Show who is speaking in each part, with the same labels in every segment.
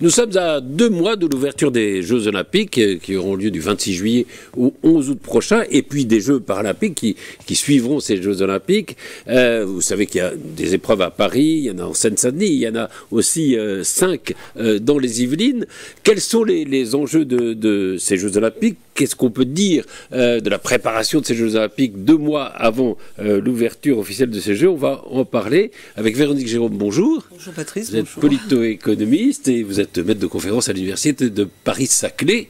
Speaker 1: Nous sommes à 2 mois de l'ouverture des Jeux Olympiques qui auront lieu du 26 juillet au 11 août prochain, et puis des Jeux Paralympiques qui suivront ces Jeux Olympiques. Vous savez qu'il y a des épreuves à Paris, il y en a en Seine-Saint-Denis, il y en a aussi 5 dans les Yvelines. Quels sont les enjeux de ces Jeux Olympiques? Qu'est-ce qu'on peut dire de la préparation de ces Jeux Olympiques 2 mois avant l'ouverture officielle de ces Jeux? On va en parler avec Véronique Jérôme. Bonjour.
Speaker 2: Bonjour Patrice.
Speaker 1: Vous êtes polito-économiste et vous êtes maître de conférence à l'université de Paris-Saclay.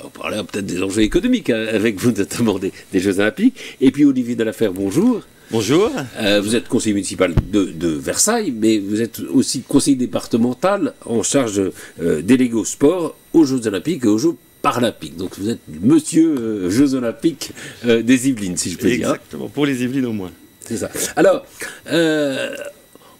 Speaker 1: On parlera peut-être des enjeux économiques avec vous, notamment des Jeux Olympiques. Et puis Olivier Delaferre, bonjour.
Speaker 3: Bonjour.
Speaker 1: Vous êtes conseiller municipal de Versailles, mais vous êtes aussi conseiller départemental en charge délégué au sport, aux Jeux Olympiques et aux Jeux Paralympiques. Donc vous êtes monsieur Jeux Olympiques des Yvelines, si je peux dire.
Speaker 3: Exactement, pour les Yvelines au moins.
Speaker 1: C'est ça. Alors,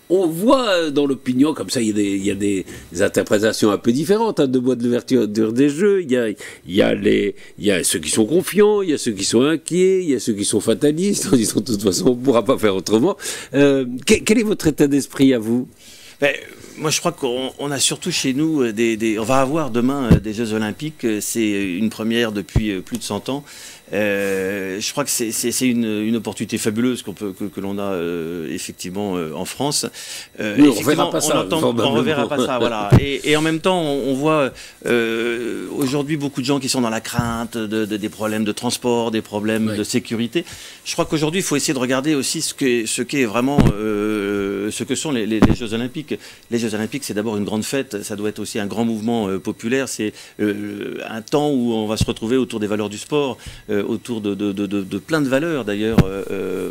Speaker 1: on voit dans l'opinion, comme ça, il y a des interprétations un peu différentes, 2 mois de l'ouverture des Jeux. Il y a ceux qui sont confiants, il y a ceux qui sont inquiets, il y a ceux qui sont fatalistes, en disant de toute façon, on ne pourra pas faire autrement. Quel est votre état d'esprit à vous?
Speaker 3: Moi, je crois qu'on a surtout chez nous on va avoir demain des Jeux Olympiques. C'est une première depuis plus de 100 ans. Je crois que c'est une opportunité fabuleuse que l'on a effectivement en France.
Speaker 1: Oui, on ne reverra pas ça.
Speaker 3: On reverra pas ça, voilà. Et en même temps, on voit aujourd'hui beaucoup de gens qui sont dans la crainte des problèmes de transport, des problèmes de sécurité. Je crois qu'aujourd'hui, il faut essayer de regarder aussi ce qu'est vraiment ce que sont les Jeux Olympiques. Les Jeux Olympiques, c'est d'abord une grande fête. Ça doit être aussi un grand mouvement populaire. C'est un temps où on va se retrouver autour des valeurs du sport, autour de plein de valeurs d'ailleurs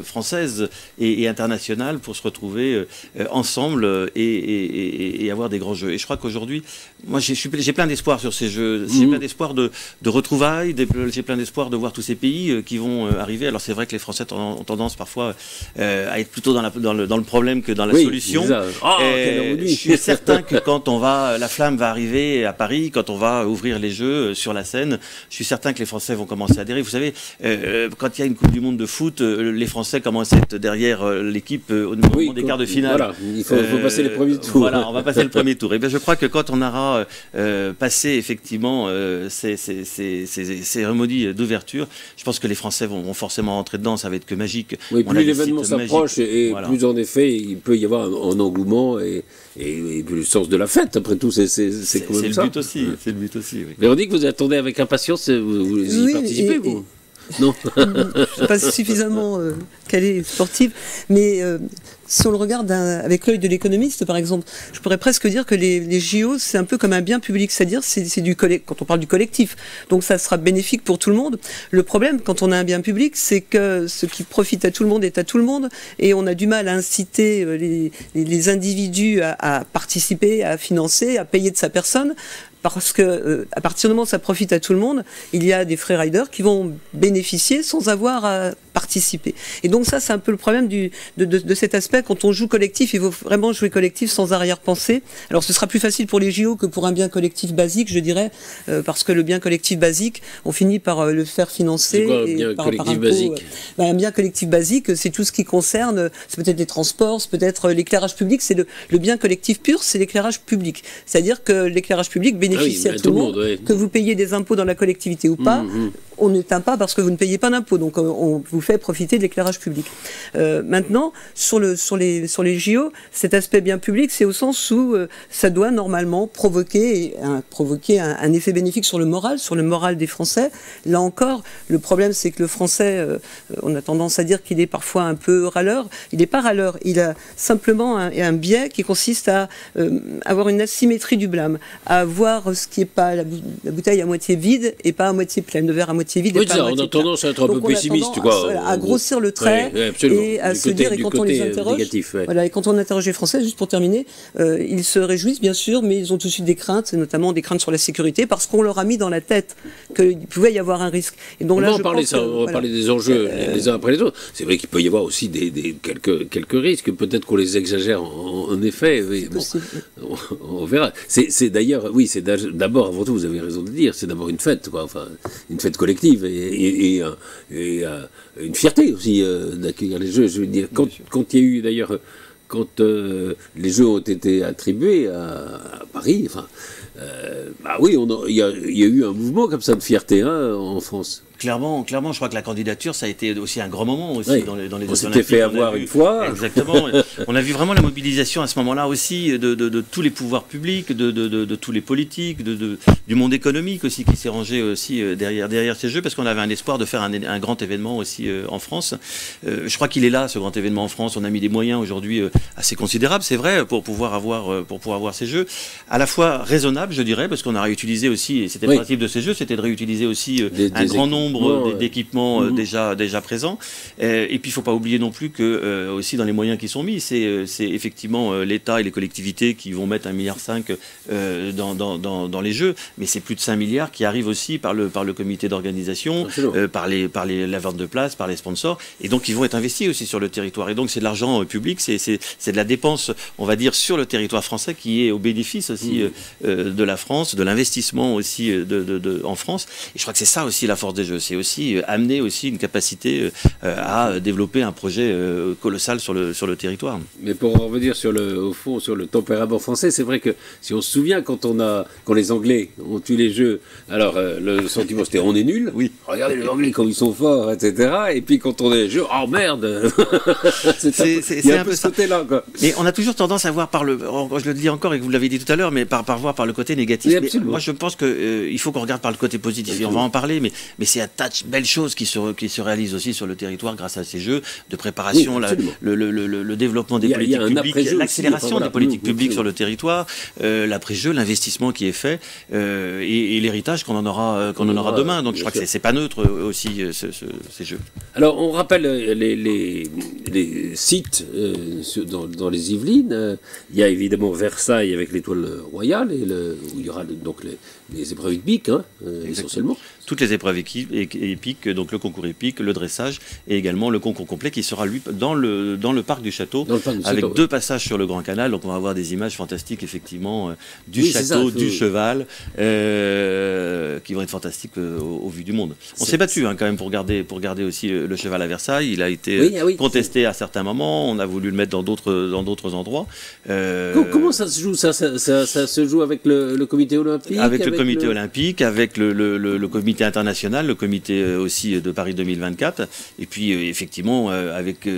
Speaker 3: françaises et internationales, pour se retrouver ensemble et avoir des grands jeux. Et je crois qu'aujourd'hui, moi j'ai plein d'espoir sur ces jeux, j'ai plein d'espoir de retrouvailles, j'ai plein d'espoir de voir tous ces pays qui vont arriver. Alors c'est vrai que les Français ont tendance parfois à être plutôt dans le problème que dans la solution. Je suis certain que quand la flamme va arriver à Paris, quand on va ouvrir les Jeux sur la Seine, je suis certain que les Français vont commencer à adhérer. Vous savez, quand il y a une Coupe du Monde de foot, les Français commencent à être derrière l'équipe au moment des quarts de finale.
Speaker 1: Voilà, il faut passer les premiers tours.
Speaker 3: Voilà, on va passer le premier tour. Et bien, je crois que quand on aura passé effectivement ces cérémonies d'ouverture, je pense que les Français vont forcément rentrer dedans. Ça va être que magique.
Speaker 1: Oui, plus l'événement s'approche et plus en effet il peut y avoir un engouement et le sens de la fête. Après tout, c'est quand même ça.
Speaker 3: C'est le but aussi. Oui.
Speaker 1: Véronique, vous attendez avec impatience, vous y participez, vous? Non.
Speaker 2: Je ne suis pas suffisamment calée sportive, mais si on le regarde avec l'œil de l'économiste, par exemple, je pourrais presque dire que les JO, c'est un peu comme un bien public, c'est-à-dire quand on parle du collectif, donc ça sera bénéfique pour tout le monde. Le problème, quand on a un bien public, c'est que ce qui profite à tout le monde est à tout le monde, et on a du mal à inciter les individus à participer, à financer, à payer de sa personne. Parce que à partir du moment où ça profite à tout le monde, il y a des freeriders qui vont bénéficier sans avoir à participer. Et donc ça, c'est un peu le problème de cet aspect. Quand on joue collectif, il faut vraiment jouer collectif sans arrière-pensée. Alors ce sera plus facile pour les JO que pour un bien collectif basique, je dirais, parce que le bien collectif basique, on finit par le faire financer.
Speaker 1: C'est quoi un bien collectif basique?
Speaker 2: Un bien collectif basique, c'est tout ce qui concerne, c'est peut-être les transports, c'est peut-être l'éclairage public. C'est le bien collectif pur, c'est l'éclairage public. C'est-à-dire que l'éclairage public bénéficie à tout le monde, que vous payez des impôts dans la collectivité ou pas. On n'éteint pas parce que vous ne payez pas d'impôts, donc on vous fait profiter de l'éclairage public. Maintenant, sur les JO, cet aspect bien public, c'est au sens où ça doit normalement provoquer un effet bénéfique sur le moral des Français. Là encore, le problème, c'est que le Français, on a tendance à dire qu'il est parfois un peu râleur. Il n'est pas râleur, il a simplement un biais qui consiste à avoir une asymétrie du blâme, à voir ce qui n'est pas la bouteille à moitié vide et pas à moitié pleine, le verre à moitié vide et pas à moitié plein.
Speaker 1: On a tendance à être un peu pessimiste, quoi.
Speaker 2: À grossir le trait et à se dire, et quand on les interroge, et quand on interroge les Français, juste pour terminer, ils se réjouissent bien sûr, mais ils ont tout de suite des craintes, notamment des craintes sur la sécurité, parce qu'on leur a mis dans la tête qu'il pouvait y avoir un risque. Et donc
Speaker 1: on va parler des enjeux les uns après les autres. C'est vrai qu'il peut y avoir aussi quelques risques, peut-être qu'on les exagère en effet. On verra. C'est d'ailleurs, c'est d'abord, avant tout, vous avez raison de dire, c'est d'abord une fête, quoi. Enfin, une fête collective et une fierté aussi d'accueillir les Jeux. Je veux dire, quand il y a eu d'ailleurs, quand les Jeux ont été attribués à Paris, enfin, bah oui, il y a eu un mouvement comme ça de fierté hein, en France.
Speaker 3: Clairement, je crois que la candidature, ça a été aussi un grand moment aussi
Speaker 1: Oui.
Speaker 3: dans les
Speaker 1: On
Speaker 3: Jeux
Speaker 1: s'était
Speaker 3: Olympiques.
Speaker 1: fait avoir une fois.
Speaker 3: Exactement. On a vu vraiment la mobilisation à ce moment-là aussi de tous les pouvoirs publics, de tous les politiques, du monde économique aussi qui s'est rangé aussi derrière ces Jeux parce qu'on avait un espoir de faire un grand événement aussi en France. Je crois qu'il est là, ce grand événement en France. On a mis des moyens aujourd'hui assez considérables, c'est vrai, pour pouvoir avoir ces Jeux. À la fois raisonnables, je dirais, parce qu'on a réutilisé aussi, et c'était le principe de ces Jeux, c'était de réutiliser aussi un grand nombre d'équipements déjà présents. Et puis, il ne faut pas oublier non plus que, aussi dans les moyens qui sont mis, c'est effectivement l'État et les collectivités qui vont mettre 1,5 milliard dans les Jeux, mais c'est plus de 5 milliards qui arrivent aussi par le comité d'organisation, par la vente de places, par les sponsors, et donc ils vont être investis aussi sur le territoire. Et donc, c'est de l'argent public, c'est de la dépense, on va dire, sur le territoire français qui est au bénéfice aussi de la France, de l'investissement aussi en France. Et je crois que c'est ça aussi la force des Jeux. C'est aussi amener aussi une capacité à développer un projet colossal sur le territoire.
Speaker 1: Mais pour en revenir au fond sur le tempérament français, c'est vrai que si on se souvient quand les Anglais ont eu les Jeux, alors le sentiment c'était on est nul. Oui. Regardez les Anglais comme ils sont forts, etc. Et puis quand on est les Jeux, oh merde. C'est un peu ce côté-là, quoi.
Speaker 3: Mais on a toujours tendance à voir je le dis encore et que vous l'avez dit tout à l'heure, mais voir par le côté négatif. Mais moi je pense qu'il faut qu'on regarde par le côté positif. Et on va en parler, mais c'est un tas de belles choses qui se réalisent aussi sur le territoire grâce à ces Jeux de préparation, le développement des politiques publiques, l'accélération des politiques publiques sur le territoire, l'après-jeu, l'investissement qui est fait et l'héritage qu'on en aura demain. Donc je crois que c'est pas neutre aussi ces Jeux.
Speaker 1: Alors on rappelle les sites dans les Yvelines. Il y a évidemment Versailles avec l'étoile royale où il y aura donc les épreuves hippiques essentiellement.
Speaker 3: Toutes les épreuves épiques, donc le concours épique, le dressage et également le concours complet qui sera lui dans le parc du château, avec deux passages sur le Grand Canal. Donc on va avoir des images fantastiques effectivement du château, du cheval, qui vont être fantastiques au vu du monde. On s'est battu quand même pour garder aussi le cheval à Versailles. Il a été contesté à certains moments. On a voulu le mettre dans d'autres endroits.
Speaker 1: Comment ça se joue ça se joue avec le comité olympique,
Speaker 3: avec le comité olympique, avec le comité international, le comité aussi de Paris 2024, et puis effectivement avec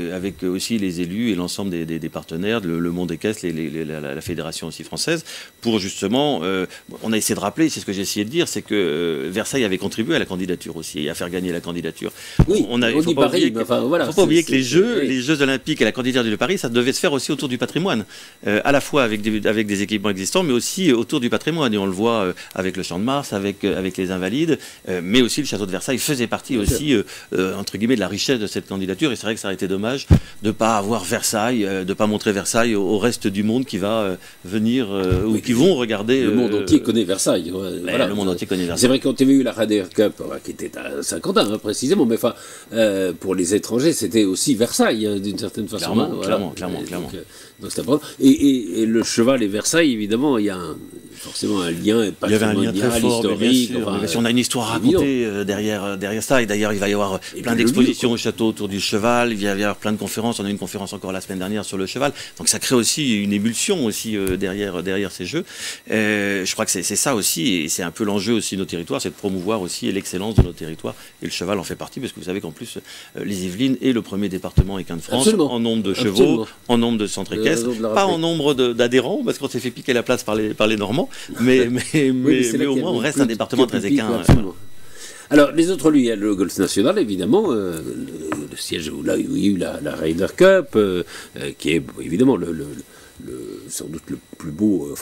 Speaker 3: aussi les élus et l'ensemble des partenaires, le monde des caisses, la fédération aussi française, pour justement, on a essayé de rappeler, c'est ce que j'ai essayé de dire, c'est que Versailles avait contribué à la candidature aussi, et à faire gagner la candidature.
Speaker 1: Oui,
Speaker 3: il ne faut pas oublier que les Jeux olympiques et la candidature de Paris, ça devait se faire aussi autour du patrimoine, à la fois avec des équipements existants, mais aussi autour du patrimoine, et on le voit avec le Champ de Mars, avec les Invalides, mais aussi le château de Versailles faisait partie aussi, entre guillemets, de la richesse de cette candidature. Et c'est vrai que ça aurait été dommage de ne pas avoir Versailles, de ne pas montrer Versailles au reste du monde qui va venir, ou qui vont regarder.
Speaker 1: Le monde entier connaît Versailles. Voilà.
Speaker 3: Le monde entier connaît Versailles.
Speaker 1: C'est vrai qu'on avait eu la Ryder Cup, qui était à Saint-Quentin, précisément, mais enfin, pour les étrangers, c'était aussi Versailles, d'une certaine façon.
Speaker 3: Clairement.
Speaker 1: Donc c'est important. Et le cheval et Versailles, évidemment, il y a forcément un lien.
Speaker 3: Il y avait un lien très fort,
Speaker 1: historique.
Speaker 3: Si on a une histoire à raconter derrière ça, et d'ailleurs il va y avoir plein d'expositions au château autour du cheval, il va y avoir plein de conférences, on a eu une conférence encore la semaine dernière sur le cheval, donc ça crée aussi une émulsion aussi derrière ces Jeux. Je crois que c'est ça aussi, et c'est un peu l'enjeu aussi de nos territoires, c'est de promouvoir aussi l'excellence de nos territoires, et le cheval en fait partie, parce que vous savez qu'en plus les Yvelines est le premier département équin de France en nombre de chevaux, en nombre de centres équestres, pas en nombre d'adhérents, parce qu'on s'est fait piquer la place par les Normands, mais au moins on reste un département très équin.
Speaker 1: Alors, les autres lieux, il y a le Golf National, évidemment, le siège où il y a eu la Ryder Cup, qui est évidemment sans doute le plus beau,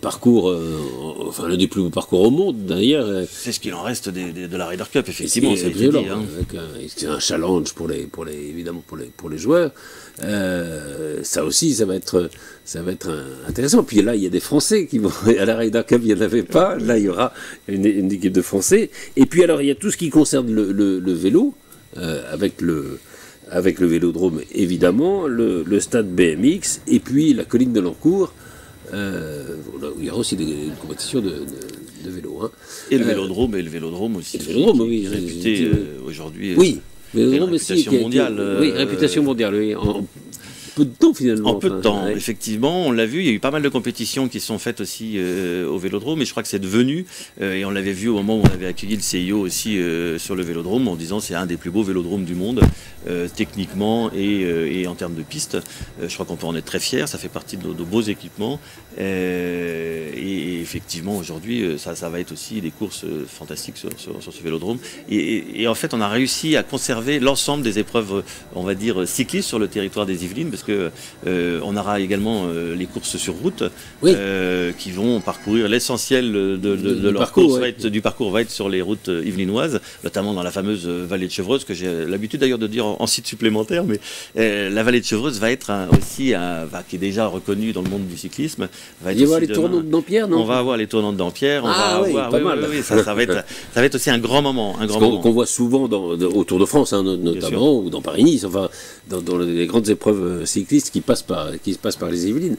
Speaker 1: parcours, l'un des plus beaux parcours au monde, d'ailleurs.
Speaker 3: C'est ce qu'il en reste de la Ryder Cup, effectivement.
Speaker 1: C'est violent, c'est un challenge évidemment pour les joueurs. Ça aussi, ça va être intéressant. Puis là, il y a des Français qui vont à la Ryder Cup, il n'y en avait pas. Là, il y aura une équipe de Français. Et puis alors, il y a tout ce qui concerne le vélo, avec le Vélodrome, évidemment, le stade BMX, et puis la colline de Lancourt. Il y aura aussi des compétitions de vélo.
Speaker 3: Et le Vélodrome aussi.
Speaker 1: Le Vélodrome, oui.
Speaker 3: Réputé aujourd'hui.
Speaker 1: Oui.
Speaker 3: Réputation mondiale.
Speaker 1: Oui, réputation mondiale. Oui. peu de temps finalement.
Speaker 3: En peu de temps,
Speaker 1: ouais.
Speaker 3: Effectivement, on l'a vu, il y a eu pas mal de compétitions qui sont faites aussi au Vélodrome, et je crois que c'est devenu, et on l'avait vu au moment où on avait accueilli le CIO aussi sur le Vélodrome, en disant c'est un des plus beaux vélodromes du monde, techniquement et en termes de pistes. Je crois qu'on peut en être très fiers, ça fait partie de nos beaux équipements, et effectivement aujourd'hui ça va être aussi des courses fantastiques sur ce Vélodrome, et en fait on a réussi à conserver l'ensemble des épreuves, on va dire, cyclistes sur le territoire des Yvelines, parce que on aura également les courses sur route,
Speaker 1: oui.
Speaker 3: Qui vont parcourir l'essentiel de leur
Speaker 1: parcours,
Speaker 3: course,
Speaker 1: ouais.
Speaker 3: du parcours va être sur les routes yvelinoises, notamment dans la fameuse vallée de Chevreuse, que j'ai l'habitude d'ailleurs de dire en site supplémentaire, mais la vallée de Chevreuse va être aussi, qui est déjà reconnue dans le monde du cyclisme.
Speaker 1: Il va y avoir les tournants de Dampierre, non?
Speaker 3: On va avoir les tournants de Dampierre, on va avoir,
Speaker 1: pas mal.
Speaker 3: Oui, ça va être aussi un grand moment.
Speaker 1: Qu'on voit souvent au Tour de France, hein, notamment, ou dans Paris-Nice, enfin, dans les grandes épreuves cyclistes qui passent par les Yvelines.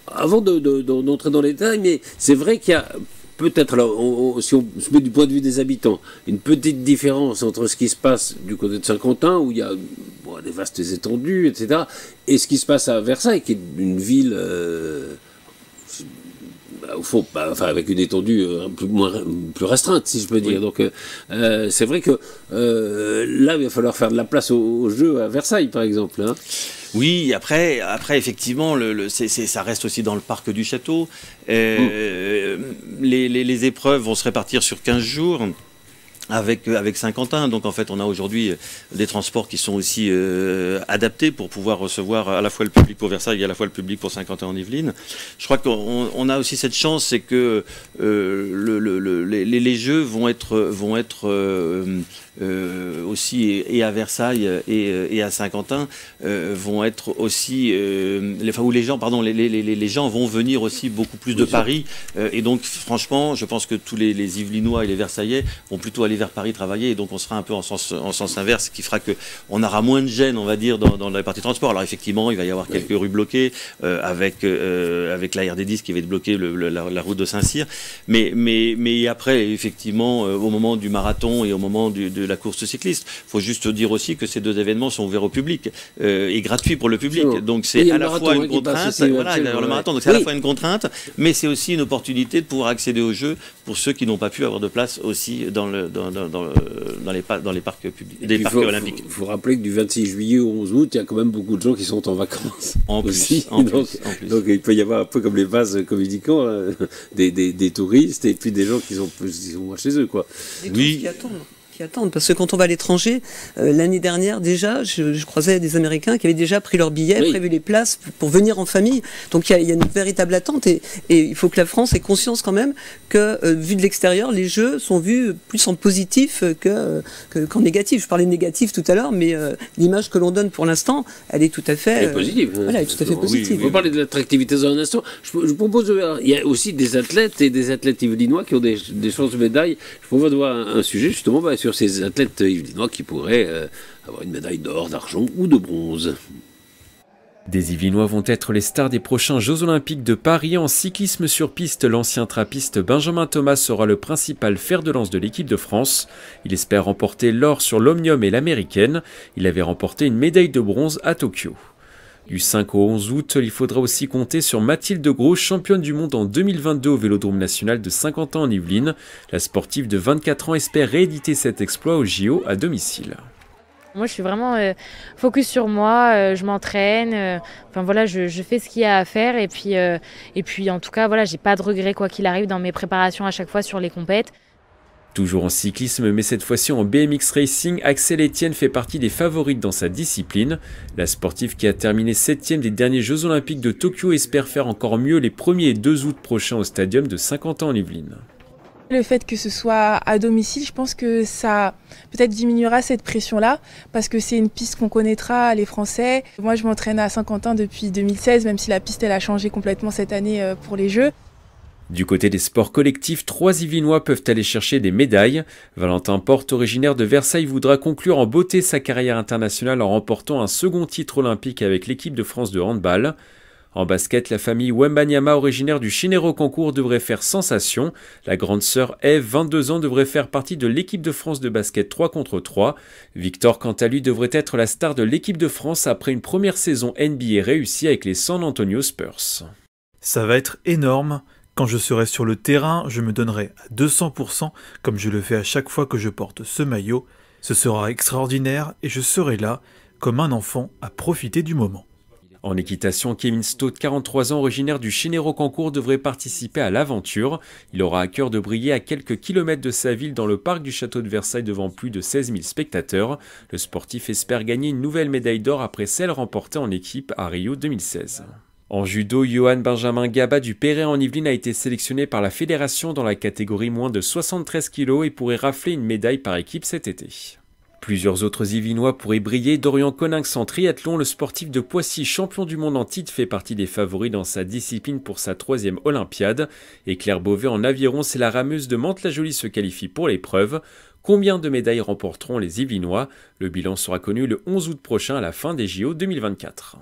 Speaker 1: Avant d'entrer dans les détails, mais c'est vrai qu'il y a peut-être, alors, si on se met du point de vue des habitants, une petite différence entre ce qui se passe du côté de Saint-Quentin, où il y a des vastes étendues, etc., et ce qui se passe à Versailles, qui est une ville... au fond, avec une étendue plus restreinte, si je peux dire. Oui. Donc, c'est vrai que là, il va falloir faire de la place au jeu à Versailles, par exemple. Hein.
Speaker 3: Oui, après effectivement, ça reste aussi dans le parc du château. Les épreuves vont se répartir sur 15 jours. Avec Saint-Quentin, donc en fait on a aujourd'hui des transports qui sont aussi adaptés pour pouvoir recevoir à la fois le public pour Versailles et à la fois le public pour Saint-Quentin en Yvelines. Je crois qu'on a aussi cette chance, c'est que les jeux vont être aussi et à Versailles et à Saint-Quentin vont être aussi où les gens vont venir aussi beaucoup plus de Paris, et donc franchement je pense que tous les Yvelinois et les Versaillais vont plutôt aller vers Paris travailler, et donc on sera un peu en sens inverse, ce qui fera qu'on aura moins de gêne, on va dire, dans la partie transport. Alors effectivement il va y avoir quelques rues bloquées avec la RD10 qui va être bloquée, la route de Saint-Cyr, mais après effectivement au moment du marathon et au moment de la course cycliste, il faut juste dire aussi que ces deux événements sont ouverts au public et gratuits pour le public, donc c'est à la fois une contrainte, le marathon, donc c'est à la fois une contrainte, mais c'est aussi une opportunité de pouvoir accéder aux Jeux pour ceux qui n'ont pas pu avoir de place aussi dans les parcs publics, des parcs olympiques.
Speaker 1: Il faut rappeler que du 26 juillet au 11 août, il y a quand même beaucoup de gens qui sont en vacances. En plus. Donc il peut y avoir un peu comme les vases communicants, des touristes et puis des gens qui sont moins chez eux, quoi.
Speaker 2: Des touristes qui attendent, parce que quand on va à l'étranger, l'année dernière déjà, je croisais des Américains qui avaient déjà pris leurs billets, prévu les places pour venir en famille. Donc il y a une véritable attente, et il faut que la France ait conscience quand même que, vu de l'extérieur, les Jeux sont vus plus en positif qu'en négatif. Je parlais de négatif tout à l'heure, mais l'image que l'on donne pour l'instant, elle est tout à fait
Speaker 1: positive.
Speaker 2: Voilà, elle est tout à fait positive.
Speaker 1: On va parler de l'attractivité dans un instant. Je propose, il y a aussi des athlètes yvelinois qui ont des chances de médaille. Je propose de voir un sujet justement sur ces athlètes yvelinois qui pourraient avoir une médaille d'or, d'argent ou de bronze.
Speaker 4: Des Yvelinois vont être les stars des prochains Jeux Olympiques de Paris. En cyclisme sur piste, l'ancien trappiste Benjamin Thomas sera le principal fer de lance de l'équipe de France. Il espère remporter l'or sur l'Omnium et l'américaine. Il avait remporté une médaille de bronze à Tokyo. Du 5 au 11 août, il faudra aussi compter sur Mathilde Gros, championne du monde en 2022 au Vélodrome national de Saint-Quentin en Yvelines. La sportive de 24 ans espère rééditer cet exploit au JO à domicile.
Speaker 5: Moi, je suis vraiment focus sur moi, je m'entraîne, je fais ce qu'il y a à faire, et puis en tout cas, voilà, j'ai pas de regrets quoi qu'il arrive dans mes préparations à chaque fois sur les compètes.
Speaker 4: Toujours en cyclisme, mais cette fois-ci en BMX Racing, Axel Etienne fait partie des favorites dans sa discipline. La sportive qui a terminé 7e des derniers Jeux Olympiques de Tokyo espère faire encore mieux les 1er et 2 août prochains au stadium de Saint-Quentin en Yvelines.
Speaker 6: Le fait que ce soit à domicile, je pense que ça peut-être diminuera cette pression-là, parce que c'est une piste qu'on connaîtra, les Français. Moi, je m'entraîne à Saint-Quentin depuis 2016, même si la piste elle a changé complètement cette année pour les Jeux.
Speaker 4: Du côté des sports collectifs, 3 Yvelinois peuvent aller chercher des médailles. Valentin Porte, originaire de Versailles, voudra conclure en beauté sa carrière internationale en remportant un second titre olympique avec l'équipe de France de handball. En basket, la famille Wembanyama, originaire du Chinero Concours, devrait faire sensation. La grande sœur Eve, 22 ans, devrait faire partie de l'équipe de France de basket 3 contre 3. Victor, quant à lui, devrait être la star de l'équipe de France après une première saison NBA réussie avec les San Antonio Spurs.
Speaker 7: Ça va être énorme. Quand je serai sur le terrain, je me donnerai à 200% comme je le fais à chaque fois que je porte ce maillot. Ce sera extraordinaire et je serai là, comme un enfant, à profiter du moment.
Speaker 4: En équitation, Kevin Stott, 43 ans, originaire du Chinero Concours, devrait participer à l'aventure. Il aura à cœur de briller à quelques kilomètres de sa ville dans le parc du château de Versailles devant plus de 16 000 spectateurs. Le sportif espère gagner une nouvelle médaille d'or après celle remportée en équipe à Rio 2016. En judo, Johan Benjamin Gaba du Perret-en-Yvelines a été sélectionné par la fédération dans la catégorie moins de 73 kg et pourrait rafler une médaille par équipe cet été. Plusieurs autres Yvelinois pourraient briller. Dorian Coninx en triathlon, le sportif de Poissy, champion du monde en titre, fait partie des favoris dans sa discipline pour sa 3e Olympiade. Et Claire Beauvais en aviron, c'est la rameuse de Mantes-la-Jolie se qualifie pour l'épreuve. Combien de médailles remporteront les Yvelinois? Le bilan sera connu le 11 août prochain à la fin des JO 2024.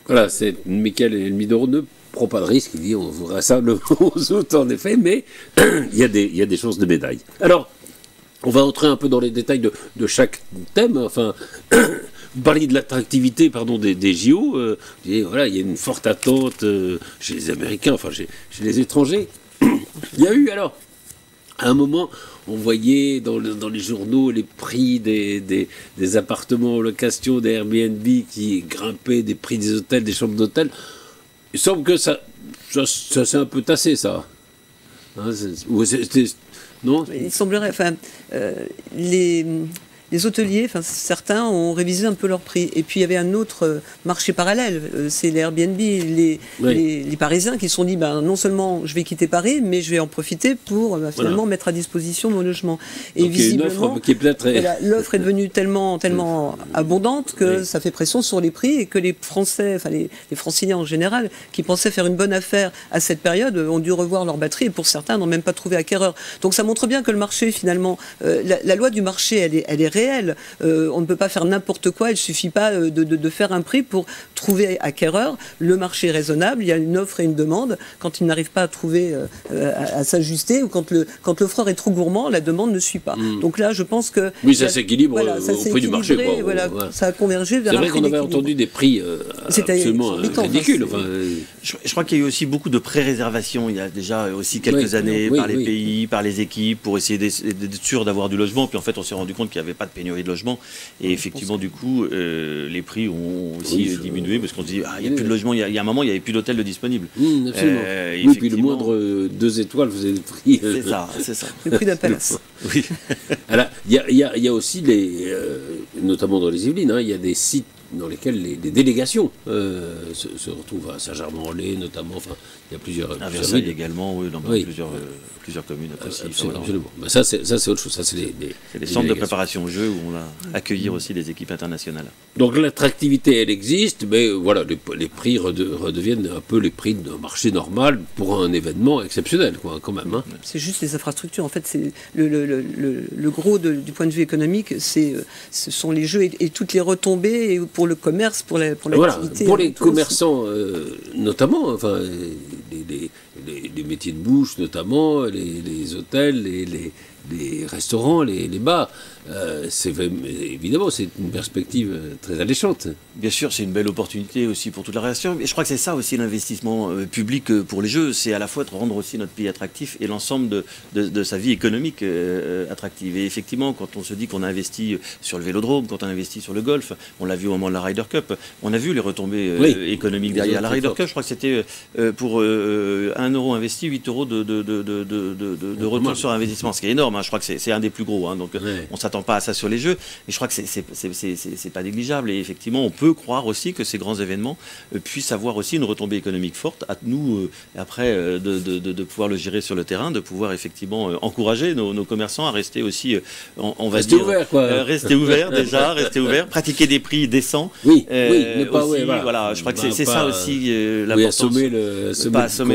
Speaker 1: Voilà, c'est Michael Elmidoro ne prend pas de risque, il dit on verra ça le 11 août en effet, mais il y a des chances de médailles. Alors, on va entrer un peu dans les détails de chaque thème. Enfin, vous parliez de l'attractivité des JO. Voilà, il y a une forte attente chez les Américains, enfin chez les étrangers. Il y a eu alors, à un moment, on voyait dans les journaux les prix des appartements en location, des Airbnb qui grimpaient, des prix des hôtels, des chambres d'hôtel. Il semble que ça s'est un peu tassé, ça. Hein, non ?
Speaker 2: Il semblerait, les hôteliers, certains ont révisé un peu leurs prix. Et puis il y avait un autre marché parallèle, c'est les Airbnb, les Parisiens qui se sont dit, non seulement je vais quitter Paris, mais je vais en profiter pour finalement mettre à disposition mon logement. Et donc, visiblement, l'offre est devenue tellement abondante que ça fait pression sur les prix et que les Français, les Franciliens en général, qui pensaient faire une bonne affaire à cette période, ont dû revoir leur batterie et pour certains n'ont même pas trouvé acquéreur. Donc ça montre bien que le marché, finalement, la loi du marché, elle est réelle. On ne peut pas faire n'importe quoi, il ne suffit pas de faire un prix pour trouver acquéreur. Le marché est raisonnable, il y a une offre et une demande. Quand il n'arrive pas à trouver, à s'ajuster, ou quand l'offreur est trop gourmand, la demande ne suit pas. Donc là, je pense que...
Speaker 1: Oui, ça s'équilibre au prix du marché.
Speaker 2: Ça a convergé vers un prix.
Speaker 1: C'est vrai qu'on avait entendu des prix absolument ridicules.
Speaker 3: Je crois qu'il y a eu aussi beaucoup de pré-réservations, il y a déjà aussi quelques années, par les pays, par les équipes, pour essayer d'être sûr d'avoir du logement. Puis en fait, on s'est rendu compte qu'il n'y avait pas de pénurie de logement. Et effectivement, du coup, les prix ont aussi diminué parce qu'on se dit, il n'y a plus de logement. Il y a un moment, il n'y avait plus d'hôtel de disponible.
Speaker 1: Absolument. Oui, puis le moindre 2 étoiles faisait le prix.
Speaker 3: C'est ça.
Speaker 2: Le prix d'un palace.
Speaker 3: Oui.
Speaker 1: Alors, il y a aussi, notamment dans les Yvelines, il y a des sites dans lesquels les délégations se retrouvent à Saint-Germain-en-Laye notamment, il y a plusieurs...
Speaker 3: À Versailles également, dans plusieurs communes aussi.
Speaker 1: Absolument. Ça c'est autre chose, ça c'est
Speaker 3: les centres de préparation au jeu où on va accueillir aussi des équipes internationales.
Speaker 1: Donc l'attractivité elle existe, mais voilà, les prix redeviennent un peu les prix d'un marché normal pour un événement exceptionnel, quand même. Hein.
Speaker 2: C'est juste les infrastructures, en fait, c'est le gros du point de vue économique, ce sont les jeux et toutes les retombées pour le commerce, pour l'activité.
Speaker 1: Voilà, pour les commerçants notamment, les métiers de bouche notamment, les hôtels, les restaurants, les bars. Évidemment, c'est une perspective très alléchante.
Speaker 3: Bien sûr, c'est une belle opportunité aussi pour toute la réaction. Et je crois que c'est ça aussi l'investissement public pour les Jeux. C'est à la fois de rendre aussi notre pays attractif et l'ensemble de sa vie économique attractive. Et effectivement, quand on se dit qu'on a investi sur le vélodrome, quand on a investi sur le golf, on l'a vu au moment de la Ryder Cup, on a vu les retombées économiques derrière. La Ryder Cup, je crois que c'était pour 1 euro investi, 8 euros de retour sur investissement. Ce qui est énorme, hein. Je crois que c'est un des plus gros. Hein. Donc on s'attend pas à ça sur les Jeux, mais je crois que c'est pas négligeable. Et effectivement, on peut croire aussi que ces grands événements puissent avoir aussi une retombée économique forte. À nous, après, de pouvoir le gérer sur le terrain, de pouvoir effectivement encourager nos commerçants à rester aussi,
Speaker 1: rester ouverts,
Speaker 3: rester ouverts, pratiquer des prix décents.
Speaker 1: Ne pas,
Speaker 3: aussi, voilà. Je crois que c'est ça aussi l'importance.
Speaker 1: Assommer le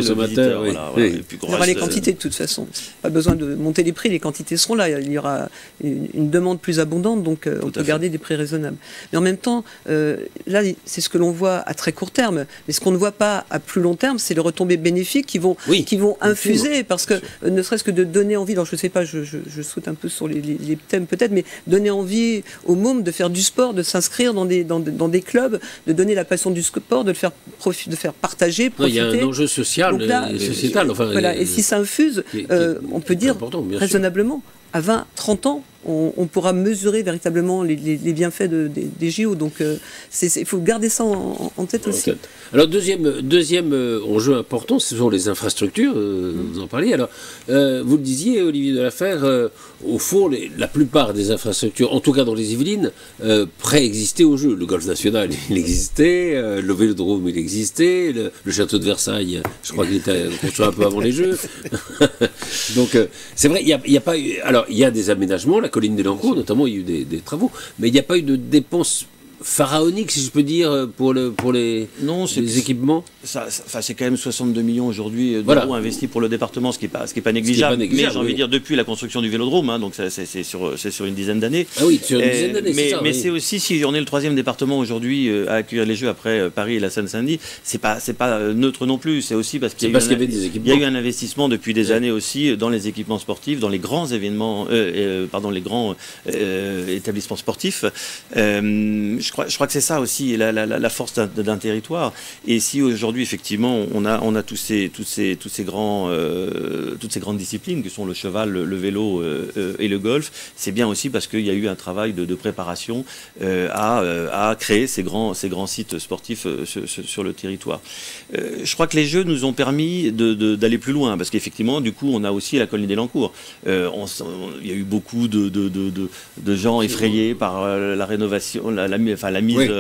Speaker 1: consommateur.
Speaker 2: Il y aura les quantités de toute façon. Pas besoin de monter les prix, les quantités seront là. Il y aura une une demande plus abondante, donc on peut garder des prix raisonnables. Mais en même temps, là, c'est ce que l'on voit à très court terme. Mais ce qu'on ne voit pas à plus long terme, c'est les retombées bénéfiques qui vont infuser, parce que ne serait-ce que de donner envie, alors je ne sais pas, je saute un peu sur les thèmes peut-être, mais donner envie aux mômes de faire du sport, de s'inscrire dans des clubs, de donner la passion du sport, de le faire partager, profiter.
Speaker 1: Il y a un enjeu social et sociétal. Enfin,
Speaker 2: voilà, et si ça infuse, on peut dire raisonnablement, à 20-30 ans, on pourra mesurer véritablement les bienfaits des JO. Donc il faut garder ça en tête aussi.
Speaker 1: Alors deuxième enjeu important, ce sont les infrastructures, vous en parliez. Alors vous le disiez, Olivier Delafère, au fond, la plupart des infrastructures, en tout cas dans les Yvelines, préexistaient au jeu. Le golf national, il existait, le vélodrome, il existait, le château de Versailles, je crois qu'il était construit un peu avant les Jeux. Donc c'est vrai, il n'y a pas eu... Alors il y a des aménagements, la colline des Lancours, notamment, il y a eu des travaux, mais il n'y a pas eu de dépenses pharaonique, si je peux dire, pour les équipements.
Speaker 3: C'est quand même 62 millions aujourd'hui d'euros investis pour le département, ce qui n'est pas négligeable. Mais j'ai envie de dire, depuis la construction du vélodrome, donc c'est sur une dizaine d'années.
Speaker 1: Ah oui, sur une dizaine d'années,
Speaker 3: mais c'est aussi, si on est le 3e département aujourd'hui à accueillir les Jeux après Paris et la Seine-Saint-Denis, c'est pas neutre non plus. C'est aussi parce qu'il y a eu un investissement depuis des années aussi dans les équipements sportifs, dans les grands événements, les grands établissements sportifs. Je crois que c'est ça aussi la force d'un territoire. Et si aujourd'hui effectivement on a toutes ces grandes disciplines que sont le cheval, le vélo et le golf, c'est bien aussi parce qu'il y a eu un travail de préparation à créer ces grands sites sportifs sur le territoire. Je crois que les Jeux nous ont permis d'aller plus loin, parce qu'effectivement du coup on a aussi la colline des Lancours. Il y a eu beaucoup de gens effrayés par la rénovation, la mise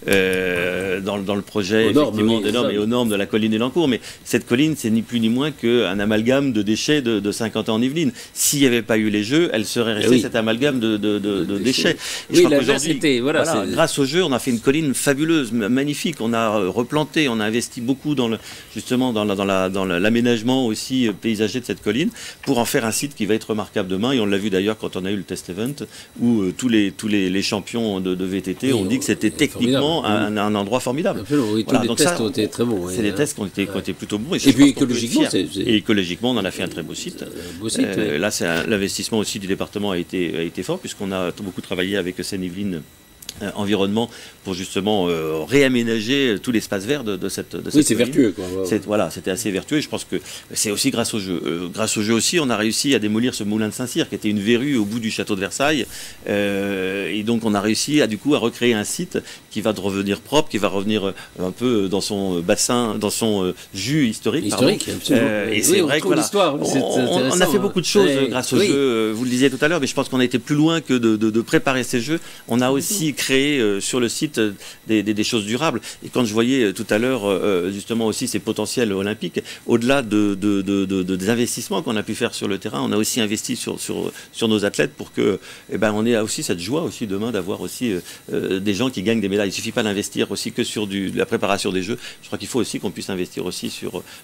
Speaker 3: dans le projet effectivement des normes et aux normes de la colline des Lancours. Mais cette colline, c'est ni plus ni moins qu'un amalgame de déchets de 50 ans en Yvelines. S'il n'y avait pas eu les Jeux, elle serait restée cet amalgame de déchets. Et
Speaker 1: oui, c'était
Speaker 3: grâce aux Jeux, on a fait une colline fabuleuse, magnifique. On a replanté, on a investi beaucoup dans l'aménagement aussi paysager de cette colline pour en faire un site qui va être remarquable demain. Et on l'a vu d'ailleurs quand on a eu le test event où tous les champions de VTT ont dit que c'était techniquement un endroit formidable.
Speaker 1: Oui, tous les tests ont été très bons.
Speaker 3: C'est des tests qui ont été plutôt bons.
Speaker 1: Et puis
Speaker 3: écologiquement, on en a fait un très beau site. Là, l'investissement aussi du département a été fort, puisqu'on a beaucoup travaillé avec Seine-Yvelines environnement pour justement réaménager tout l'espace vert de cette
Speaker 1: oui, c'est vertueux, quoi.
Speaker 3: Voilà, c'était assez vertueux, et je pense que c'est aussi grâce au jeu. Grâce au jeu aussi, on a réussi à démolir ce moulin de Saint-Cyr qui était une verrue au bout du château de Versailles, et donc on a réussi à recréer un site qui va revenir propre, qui va revenir un peu dans son bassin, dans son jus historique.
Speaker 1: Et
Speaker 3: c'est vrai que on a fait beaucoup de choses grâce au jeu. Vous le disiez tout à l'heure, mais je pense qu'on a été plus loin que de préparer ces jeux. On a aussi créé sur le site des choses durables. Et quand je voyais tout à l'heure justement aussi ces potentiels olympiques, au-delà des investissements qu'on a pu faire sur le terrain, on a aussi investi sur nos athlètes pour que on ait aussi cette joie aussi demain d'avoir aussi des gens qui gagnent des médailles. Il ne suffit pas d'investir aussi que sur la préparation des Jeux. Je crois qu'il faut aussi qu'on puisse investir aussi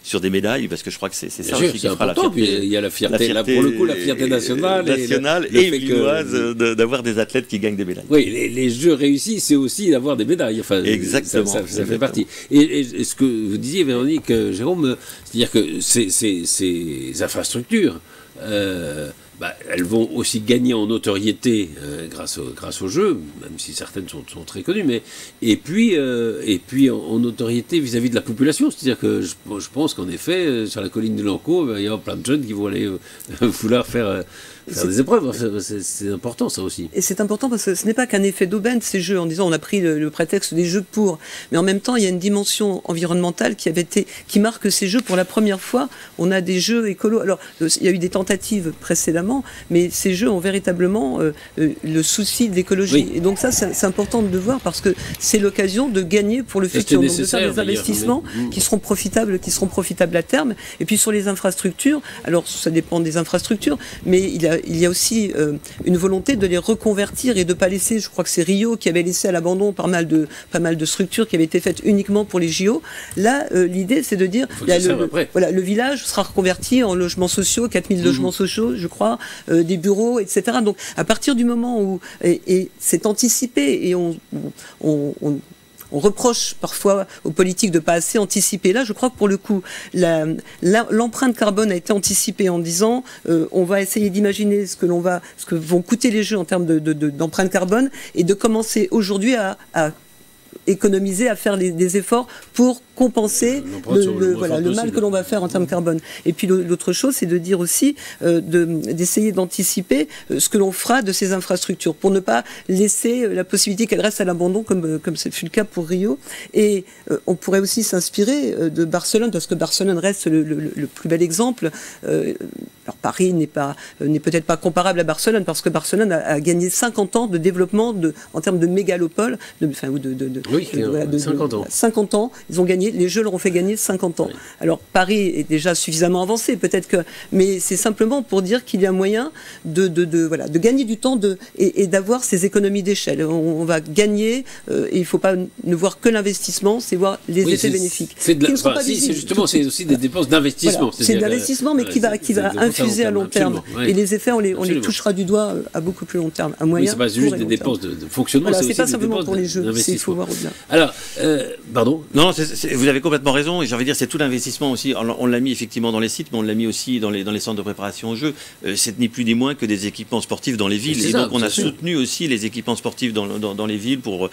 Speaker 3: sur des médailles, parce que je crois que c'est ça aussi qui fera la fierté.
Speaker 1: Puis il y a la fierté, là, pour le coup, la fierté nationale
Speaker 3: et yvelinoise d'avoir des athlètes qui gagnent des médailles.
Speaker 1: Oui, les Jeux réussis, c'est aussi d'avoir des médailles. Enfin,
Speaker 3: exactement.
Speaker 1: Ça fait partie. Et ce que vous disiez, Véronique, Jérôme, c'est-à-dire que ces infrastructures, elles vont aussi gagner en notoriété grâce aux Jeux, même si certaines sont très connues, mais et puis en notoriété vis-à-vis de la population. C'est-à-dire que je pense qu'en effet, sur la colline de Lancourt, il va y avoir plein de jeunes qui vont aller vouloir faire des épreuves. C'est important, ça aussi.
Speaker 2: Et c'est important parce que ce n'est pas qu'un effet d'aubaine, ces Jeux, en disant on a pris le prétexte des Jeux pour, mais en même temps il y a une dimension environnementale qui marque ces Jeux pour la première fois. On a des Jeux écolos. Alors il y a eu des tentatives précédemment, mais ces Jeux ont véritablement le souci de l'écologie. Oui. Et donc ça c'est important de le voir, parce que c'est l'occasion de gagner pour le futur, donc de faire des investissements qui seront profitables à terme. Et puis sur les infrastructures, alors ça dépend des infrastructures, mais il y a aussi une volonté de les reconvertir et de ne pas laisser, je crois que c'est Rio qui avait laissé à l'abandon pas mal de structures qui avaient été faites uniquement pour les JO. Là, l'idée, c'est de dire, le village sera reconverti en logements sociaux, 4000 logements sociaux, je crois, des bureaux, etc. Donc à partir du moment où et c'est anticipé et on reproche parfois aux politiques de pas assez anticiper. Là, je crois que pour le coup, l'empreinte carbone a été anticipée en disant on va essayer d'imaginer ce que vont coûter les jeux en termes d'empreinte carbone et de commencer aujourd'hui à économiser, à faire des efforts pour compenser le mal que l'on va faire en termes carbone. Et puis l'autre chose, c'est de dire aussi, d'essayer d'anticiper ce que l'on fera de ces infrastructures, pour ne pas laisser la possibilité qu'elles restent à l'abandon, comme ce fut le cas pour Rio. Et on pourrait aussi s'inspirer de Barcelone, parce que Barcelone reste le plus bel exemple. Alors Paris n'est peut-être pas comparable à Barcelone, parce que Barcelone a gagné 50 ans de développement en termes de mégalopole,
Speaker 1: 50 ans.
Speaker 2: 50 ans, ils ont gagné, les Jeux leur ont fait gagner 50 ans. Oui. Alors Paris est déjà suffisamment avancé, peut-être que, mais c'est simplement pour dire qu'il y a moyen de gagner du temps et d'avoir ces économies d'échelle. On va gagner, et il ne faut pas ne voir que l'investissement, c'est voir les effets bénéfiques.
Speaker 1: C'est aussi des dépenses d'investissement.
Speaker 2: Voilà, c'est de l'investissement, mais qui va infuser à long terme. Oui. Et les effets, on les touchera du doigt à beaucoup plus long terme, à moyen.
Speaker 1: Oui, c'est pas juste des dépenses de fonctionnement,
Speaker 2: voilà,
Speaker 1: c'est aussi
Speaker 2: pas
Speaker 1: des
Speaker 2: simplement
Speaker 1: dépenses
Speaker 2: pour les jeux, il faut voir au-delà.
Speaker 1: Alors, pardon.
Speaker 3: Non, vous avez complètement raison, et j'ai envie de dire, c'est tout l'investissement aussi. On l'a mis effectivement dans les sites, mais on l'a mis aussi dans les centres de préparation aux Jeux. C'est ni plus ni moins que des équipements sportifs dans les villes. Et donc on a soutenu aussi les équipements sportifs dans les villes pour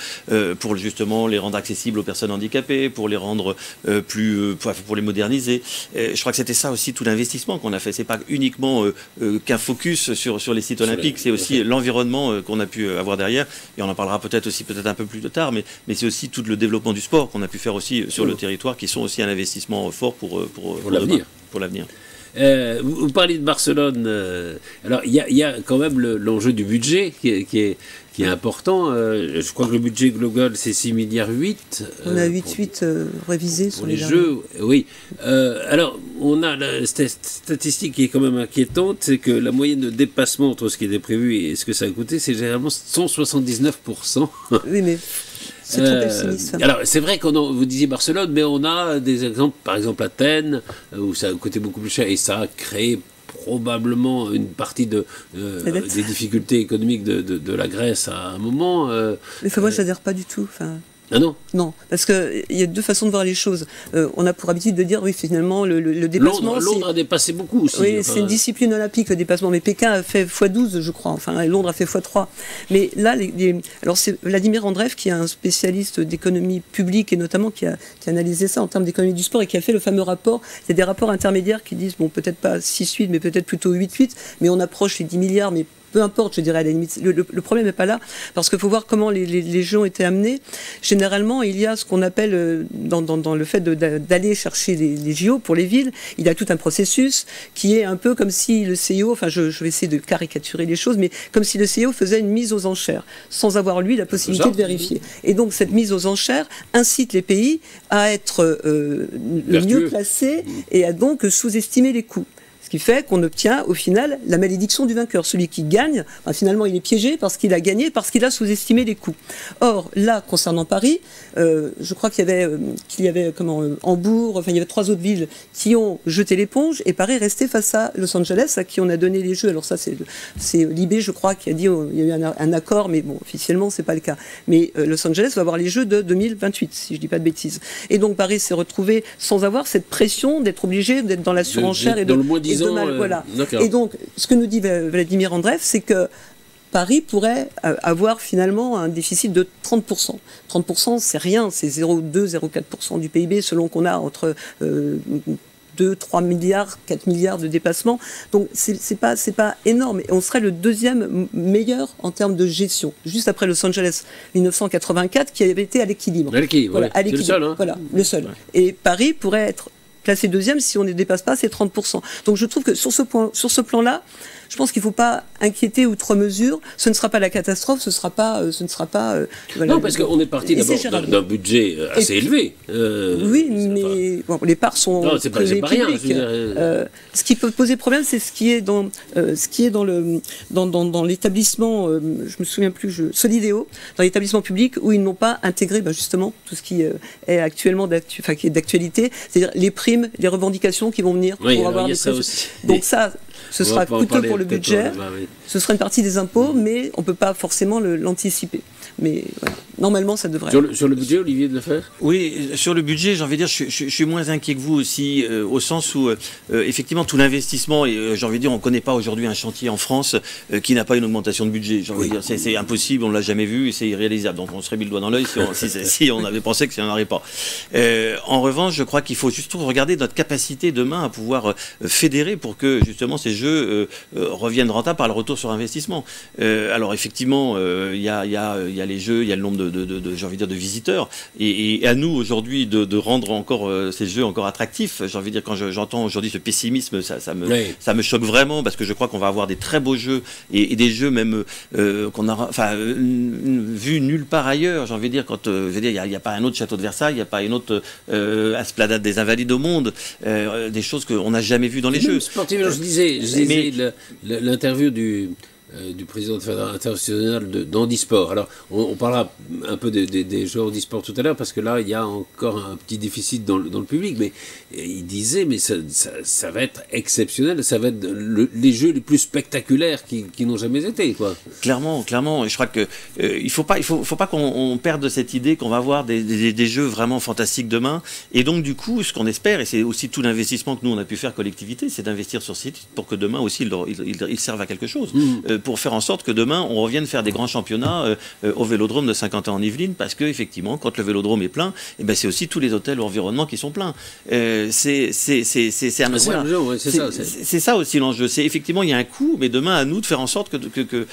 Speaker 3: justement les rendre accessibles aux personnes handicapées, pour les rendre pour les moderniser. Je crois que c'était ça aussi tout l'investissement qu'on a fait. C'est pas uniquement qu'un focus sur les sites olympiques, c'est aussi l'environnement qu'on a pu avoir derrière. Et on en parlera peut-être un peu plus tard, mais c'est aussi tout le développement du sport qu'on a pu faire aussi sur le territoire, qui sont aussi un investissement fort pour l'avenir.
Speaker 1: Vous parlez de Barcelone. Alors, il y a quand même l'enjeu du budget qui est important. Je crois que le budget global, c'est 6,8 milliards.
Speaker 2: On a 8,8 révisés sur
Speaker 1: les Jeux. Oui. Alors, on a la statistique qui est quand même inquiétante, c'est que la moyenne de dépassement entre ce qui était prévu et ce que ça a coûté, c'est généralement 179%.
Speaker 2: Oui, mais... c'est trop pessimiste.
Speaker 1: Alors, c'est vrai vous disiez Barcelone, mais on a des exemples, par exemple Athènes, où ça a coûté beaucoup plus cher et ça a créé probablement une partie des difficultés économiques de la Grèce à un moment.
Speaker 2: Mais moi, je n'adhère pas du tout.
Speaker 1: Ah non ?
Speaker 2: Non, parce qu'il y a deux façons de voir les choses. On a pour habitude de dire, oui, finalement, le dépassement...
Speaker 1: Londres a dépassé beaucoup aussi.
Speaker 2: Oui, c'est une discipline olympique, le dépassement. Mais Pékin a fait x12, je crois. Enfin, Londres a fait x3. Mais là, alors c'est Vladimir Andreev, qui est un spécialiste d'économie publique, et notamment qui a analysé ça en termes d'économie du sport, et qui a fait le fameux rapport. Il y a des rapports intermédiaires qui disent, bon, peut-être pas 6,8, mais peut-être plutôt 8,8, mais on approche les 10 milliards, mais peu importe, je dirais, à la limite. Le problème n'est pas là, parce qu'il faut voir comment les jeux ont été amenés. Généralement, il y a ce qu'on appelle, dans le fait d'aller chercher les JO pour les villes, il y a tout un processus qui est un peu comme si le CIO, enfin je vais essayer de caricaturer les choses, mais comme si le CIO faisait une mise aux enchères, sans avoir lui la possibilité de vérifier. Et donc cette mise aux enchères incite les pays à être le mieux classés et à donc sous-estimer les coûts. Ce qui fait qu'on obtient au final la malédiction du vainqueur. Celui qui gagne, finalement il est piégé parce qu'il a gagné, parce qu'il a sous-estimé les coûts. Or là, concernant Paris, je crois qu'il y avait Hambourg, enfin il y avait 3 autres villes qui ont jeté l'éponge, et Paris est resté face à Los Angeles, à qui on a donné les Jeux. Alors ça c'est l'IB, je crois, qui a dit il y a eu un accord, mais bon, officiellement c'est pas le cas. Mais Los Angeles va avoir les Jeux de 2028, si je dis pas de bêtises. Et donc Paris s'est retrouvé sans avoir cette pression d'être obligé d'être dans la surenchère et voilà. Et donc, ce que nous dit Vladimir Andreev, c'est que Paris pourrait avoir finalement un déficit de 30%. 30%, c'est rien, c'est 0,2-0,4% du PIB, selon qu'on a entre 2, 3 milliards, 4 milliards de dépassement. Donc, c'est pas énorme. Et on serait le deuxième meilleur en termes de gestion, juste après Los Angeles 1984, qui avait été à l'équilibre.
Speaker 1: À l'équilibre, voilà,
Speaker 2: c'est le seul. Hein. Voilà, le seul. Ouais. Et Paris pourrait être placé deuxième si on ne dépasse pas ces 30%. Donc je trouve que sur ce plan-là, je pense qu'il ne faut pas inquiéter outre mesure. Ce ne sera pas la catastrophe, ce ne sera pas.
Speaker 1: Voilà, non, parce qu'on est parti d'abord d'un budget assez élevé.
Speaker 2: Oui, mais bon, les parts sont.
Speaker 1: Non, c'est pas rien.
Speaker 2: Ce qui peut poser problème, c'est ce qui est dans l'établissement. Je me souviens plus. Solidéo, dans l'établissement public, où ils n'ont pas intégré justement tout ce qui est actuellement d'actualité, c'est-à-dire les primes, les revendications qui vont venir pour avoir des
Speaker 1: ça aussi.
Speaker 2: Donc ça. ce sera coûteux pour le budget, ce sera une partie des impôts, mais on ne peut pas forcément l'anticiper. Mais voilà. Normalement, ça devrait.
Speaker 1: Sur le budget, Olivier de Lefebvre ?
Speaker 3: Oui, sur le budget, j'ai envie de dire, je suis moins inquiet que vous aussi, au sens où, effectivement, tout l'investissement, et j'ai envie de dire, on ne connaît pas aujourd'hui un chantier en France qui n'a pas une augmentation de budget. J'ai envie de dire, c'est impossible, on ne l'a jamais vu et c'est irréalisable. Donc on serait mis le doigt dans l'œil si on avait pensé que ça n'en arrivait pas. En revanche, je crois qu'il faut justement regarder notre capacité demain à pouvoir fédérer pour que justement ces jeux reviennent rentables par le retour sur investissement. Alors effectivement, il y a les jeux, il y a le nombre j'ai envie de dire, de visiteurs, et à nous aujourd'hui de rendre encore ces jeux encore attractifs. J'ai envie de dire, quand j'entends aujourd'hui ce pessimisme, ça me choque vraiment, parce que je crois qu'on va avoir des très beaux jeux et des jeux même qu'on aura, vu nulle part ailleurs. J'ai envie de dire, quand il n'y a pas un autre château de Versailles, il n'y a pas une autre esplanade des Invalides au monde, des choses qu'on n'a jamais vues dans les jeux.
Speaker 1: Sportivement, je disais l'interview du président de Fédération internationale d'handisport. Alors, on parlera un peu des joueurs handisport tout à l'heure, parce que là, il y a encore un petit déficit dans le public, mais il disait, mais ça va être exceptionnel, ça va être les jeux les plus spectaculaires qui n'ont jamais été, quoi.
Speaker 3: Clairement, et je crois que il faut pas qu'on perde cette idée qu'on va avoir des jeux vraiment fantastiques demain, et donc du coup, ce qu'on espère, et c'est aussi tout l'investissement que nous on a pu faire collectivité, c'est d'investir sur ces titres pour que demain aussi ils servent à quelque chose. Pour faire en sorte que demain on revienne faire des grands championnats au Vélodrome de Saint-Quentin en Yvelines, parce que effectivement, quand le Vélodrome est plein, et ben c'est aussi tous les hôtels ou environnements qui sont pleins. C'est ça aussi l'enjeu. C'est effectivement, il y a un coût, mais demain à nous de faire en sorte que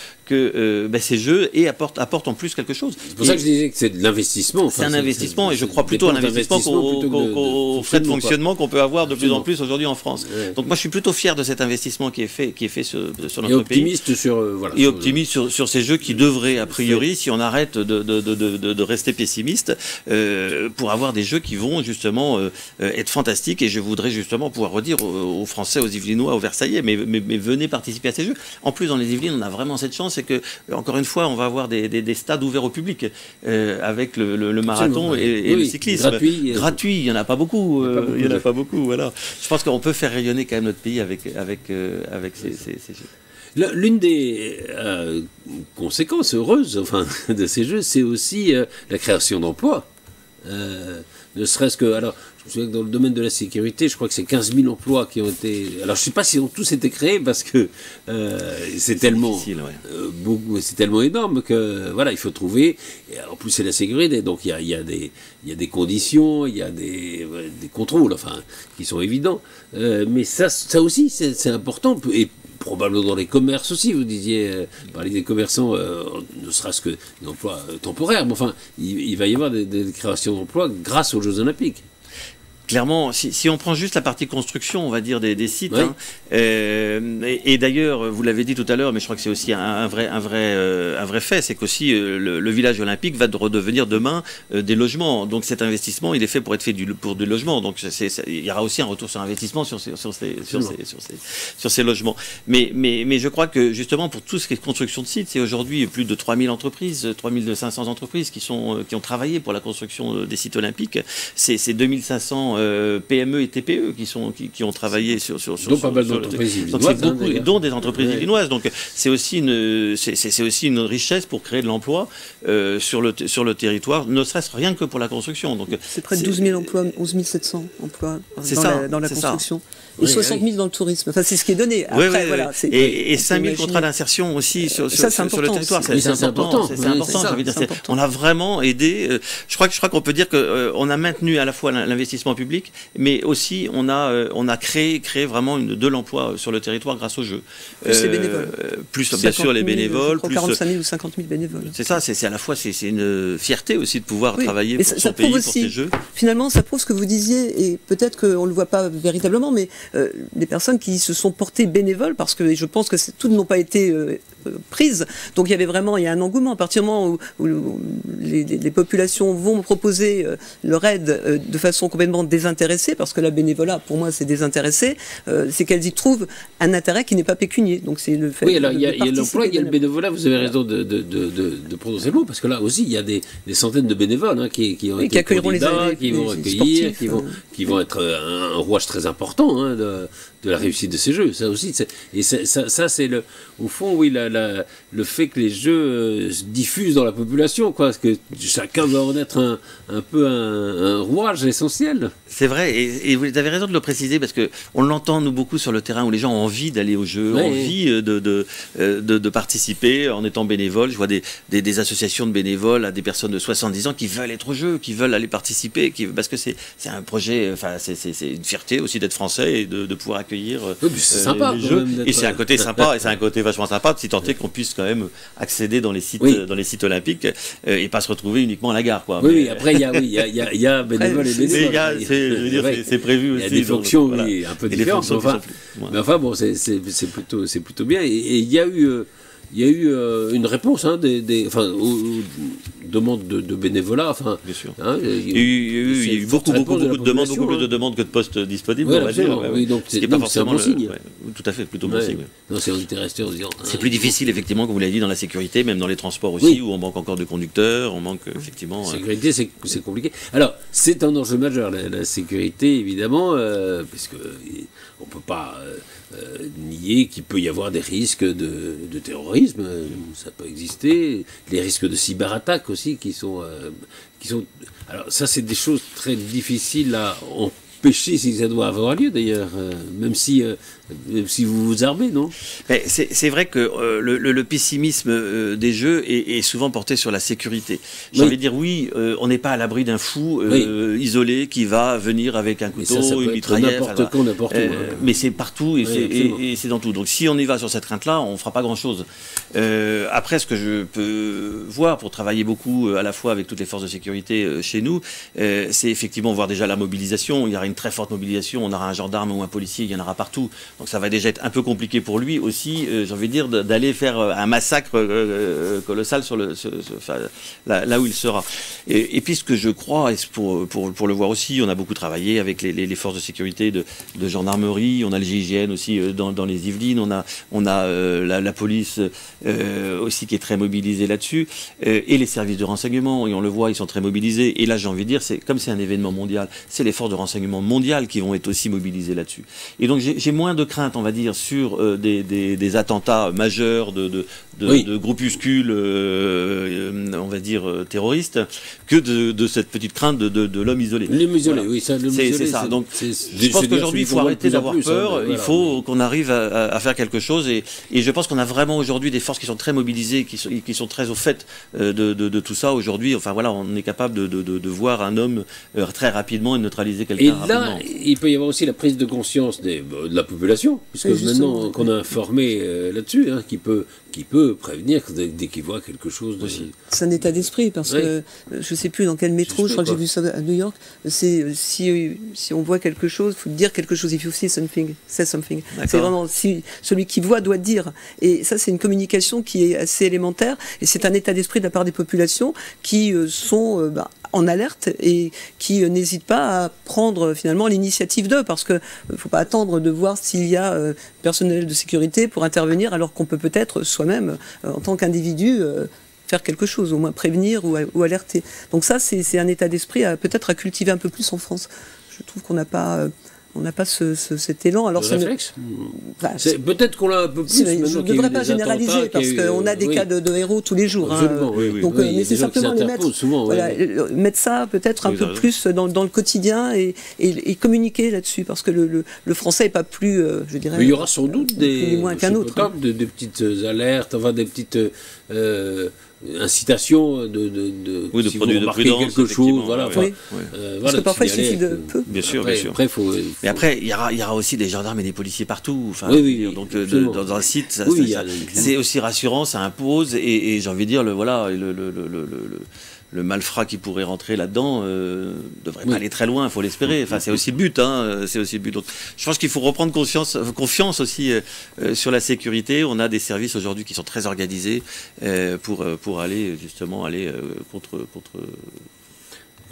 Speaker 3: ces jeux apportent en plus quelque chose.
Speaker 1: C'est pour ça que je disais que c'est de l'investissement.
Speaker 3: C'est un investissement, et je crois plutôt à l'investissement qu'au frais de fonctionnement qu'on peut avoir de plus en plus aujourd'hui en France. Ouais. Donc moi je suis plutôt fier de cet investissement qui est fait sur notre pays. Et optimiste sur ces jeux qui devraient, a priori, si on arrête de rester pessimiste, pour avoir des jeux qui vont justement être fantastiques. Et je voudrais justement pouvoir redire aux Français, aux Yvelinois, aux Versaillais, mais venez participer à ces jeux. En plus, dans les Yvelines, on a vraiment cette chance, c'est que, encore une fois, on va avoir des stades ouverts au public, avec le marathon et le cyclisme. Gratuit, il n'y en a pas beaucoup. Voilà. Je pense qu'on peut faire rayonner quand même notre pays avec ces jeux.
Speaker 1: L'une des conséquences heureuses de ces jeux, c'est aussi la création d'emplois. Ne serait-ce que... Alors, je me souviens que dans le domaine de la sécurité, je crois que c'est 15 000 emplois qui ont été... Alors, je ne sais pas si ont tous été créés, parce que c'est tellement... c'est tellement énorme que, voilà, il faut trouver... Et en plus, c'est la sécurité, donc il y a des conditions, il y a des contrôles, qui sont évidents. Mais ça aussi, c'est important. Et probablement dans les commerces aussi, vous disiez, parler des commerçants, ne serait-ce que des emplois temporaires, mais il va y avoir des créations d'emplois grâce aux Jeux Olympiques.
Speaker 3: Clairement, si on prend juste la partie construction, on va dire, des sites, oui. Et d'ailleurs, vous l'avez dit tout à l'heure, mais je crois que c'est aussi un vrai fait, c'est qu'aussi le village olympique va redevenir demain des logements. Donc cet investissement, il est fait pour être fait pour du logement. Donc il y aura aussi un retour sur investissement sur ces logements. Mais je crois que justement, pour tout ce qui est construction de sites, c'est aujourd'hui plus de 3000 entreprises, 3500 entreprises qui ont travaillé pour la construction des sites olympiques. C'est 2500 PME et TPE qui ont travaillé sur
Speaker 1: pas mal d'entreprises yvelinoises,
Speaker 3: dont des entreprises yvelinoises. Donc c'est aussi une richesse pour créer de l'emploi sur le territoire, ne serait-ce rien que pour la construction. Donc
Speaker 2: c'est près de 12 000 emplois, 11 700 emplois dans la construction. Et 60 000 dans le tourisme. C'est ce qui est donné. Après, voilà,
Speaker 3: et 5 000 contrats d'insertion aussi sur le territoire. C'est important. On a vraiment aidé. Je crois qu'on peut dire qu'on a maintenu à la fois l'investissement public, mais aussi on a créé vraiment de l'emploi sur le territoire grâce aux Jeux.
Speaker 2: Plus les bénévoles.
Speaker 3: Plus bien sûr les bénévoles.
Speaker 2: Plus 45 000 ou 50 000 bénévoles.
Speaker 3: C'est ça. C'est à la fois c'est une fierté aussi de pouvoir travailler pour son pays, pour ces Jeux.
Speaker 2: Finalement, ça prouve ce que vous disiez, et peut-être qu'on ne le voit pas véritablement, mais des personnes qui se sont portées bénévoles, parce que je pense que toutes n'ont pas été prises. Donc il y a un engouement à partir du moment où les populations vont proposer leur aide de façon complètement désintéressée, parce que la bénévolat, pour moi, c'est désintéressé, c'est qu'elles y trouvent un intérêt qui n'est pas pécunier. Donc c'est le fait.
Speaker 1: Oui, alors il y a l'emploi, il y a le bénévolat. Vous avez raison de prononcer le mot, parce que là aussi il y a des centaines de bénévoles qui ont été
Speaker 2: accueilleront
Speaker 1: qui vont accueillir, qui vont être un rouage très important de la réussite de ces jeux. Ça aussi, et ça c'est au fond, oui, le fait que les jeux se diffusent dans la population, quoi, parce que chacun va en être un peu un rouage essentiel.
Speaker 3: C'est vrai, et vous avez raison de le préciser, parce que on l'entend nous beaucoup sur le terrain où les gens ont envie d'aller aux jeux, ont envie de participer en étant bénévole. Je vois des associations de bénévoles à des personnes de 70 ans qui veulent être aux jeux, qui veulent aller participer, parce que c'est un projet, enfin c'est une fierté aussi d'être français et de pouvoir accueillir
Speaker 1: c'est sympa,
Speaker 3: les jeux. Et c'est un côté sympa, et c'est un côt vachement sympa, si tant est qu'on puisse quand même accéder dans les sites olympiques et pas se retrouver uniquement à la gare, quoi.
Speaker 1: Oui, après il y a bénévoles et bénévoles.
Speaker 3: C'est prévu aussi.
Speaker 1: Il y a des fonctions
Speaker 3: voilà.
Speaker 1: un peu différentes. Mais enfin bon, c'est plutôt bien. Et il y a eu une réponse aux demandes de bénévolat. Enfin,
Speaker 3: bien sûr.
Speaker 1: Il
Speaker 3: y a eu beaucoup de demandes, beaucoup plus de demandes que de postes disponibles.
Speaker 1: Ouais, on va dire. Oui, donc c'est un bon signe.
Speaker 3: Tout à fait, plutôt bon signe.
Speaker 1: Non, c'est intéressant en disant.
Speaker 3: C'est plus difficile, effectivement, comme vous l'avez dit, dans la sécurité, même dans les transports aussi, où on manque encore de conducteurs, on manque effectivement.
Speaker 1: La sécurité, c'est compliqué. Alors, c'est un enjeu majeur, la sécurité, évidemment, puisque on ne peut pas nier qu'il peut y avoir des risques de terrorisme, ça peut exister, les risques de cyberattaque aussi qui sont alors ça c'est des choses très difficiles à empêcher si ça doit avoir lieu d'ailleurs, même si vous vous armez, non?
Speaker 3: C'est vrai que le pessimisme des jeux est souvent porté sur la sécurité. J'ai envie de dire, on n'est pas à l'abri d'un fou isolé qui va venir avec un couteau, une mitraillette.
Speaker 1: N'importe quand, n'importe où.
Speaker 3: Mais c'est partout et c'est dans tout. Donc si on y va sur cette crainte-là, on ne fera pas grand-chose. Après, ce que je peux voir pour travailler beaucoup à la fois avec toutes les forces de sécurité chez nous, c'est effectivement voir déjà la mobilisation. Il y aura une très forte mobilisation. On aura un gendarme ou un policier, il y en aura partout. Donc ça va déjà être un peu compliqué pour lui aussi, j'ai envie de dire, d'aller faire un massacre colossal là où il sera. Et puis ce que je crois, et pour le voir aussi, on a beaucoup travaillé avec les forces de sécurité de gendarmerie, on a le GIGN aussi dans les Yvelines, on a la police aussi qui est très mobilisée là-dessus, et les services de renseignement, et on le voit, ils sont très mobilisés. Et là, j'ai envie de dire, comme c'est un événement mondial, c'est les forces de renseignement mondiales qui vont être aussi mobilisées là-dessus. Et donc j'ai moins de crainte, on va dire, sur des attentats majeurs de groupuscules, on va dire, terroristes, que de cette petite crainte de l'homme isolé.
Speaker 1: L'homme isolé, oui, ça, l'homme isolé.
Speaker 3: C'est ça. Donc, je pense qu'aujourd'hui, il faut arrêter d'avoir peur, il faut qu'on arrive à faire quelque chose, et je pense qu'on a vraiment aujourd'hui des forces qui sont très mobilisées, qui sont très au fait de tout ça aujourd'hui. Enfin voilà, on est capable de voir un homme très rapidement et neutraliser quelqu'un rapidement.
Speaker 1: Et là, il peut y avoir aussi la prise de conscience de la population, puisque maintenant qu'on a informé là-dessus, qui peut prévenir dès qu'il voit quelque chose de...
Speaker 2: C'est un état d'esprit, parce que je ne sais plus dans quel métro, je crois que j'ai vu ça à New York, c'est si on voit quelque chose, il faut dire quelque chose, if you see something, say something. C'est vraiment, celui qui voit doit dire. Et ça, c'est une communication qui est assez élémentaire, et c'est un état d'esprit de la part des populations qui sont en alerte et qui n'hésitent pas à prendre finalement l'initiative d'eux, parce qu'il ne faut pas attendre de voir s'il y a personnel de sécurité pour intervenir, alors qu'on peut peut-être soi-même, en tant qu'individu, faire quelque chose, au moins prévenir ou alerter. Donc ça, c'est un état d'esprit peut-être à cultiver un peu plus en France. Je trouve qu'on n'a pas... cet élan. Alors,
Speaker 1: réflexe peut-être qu'on l'a un peu plus.
Speaker 2: Je ne devrais pas généraliser, parce qu'on a des cas de héros tous les jours.
Speaker 1: Absolument, Donc,
Speaker 2: mais c'est simplement les mettre, mettre ça peut-être un peu plus dans le quotidien et communiquer là-dessus, parce que le français n'est pas plus, je dirais...
Speaker 1: Mais il y aura sans doute des petites alertes, enfin des petites... incitation de
Speaker 3: si produire de prudence,
Speaker 1: quelque chose, voilà.
Speaker 2: Parce que parfois il suffit de peu.
Speaker 3: Bien sûr. Mais après, il y aura aussi des gendarmes et des policiers partout. Enfin, donc dans un site, c'est aussi rassurant, ça impose, et j'ai envie de dire le malfrat qui pourrait rentrer là-dedans devrait pas aller très loin, il faut l'espérer. Enfin, c'est aussi le but, c'est aussi le but. Donc, je pense qu'il faut reprendre confiance aussi sur la sécurité. On a des services aujourd'hui qui sont très organisés pour aller justement contre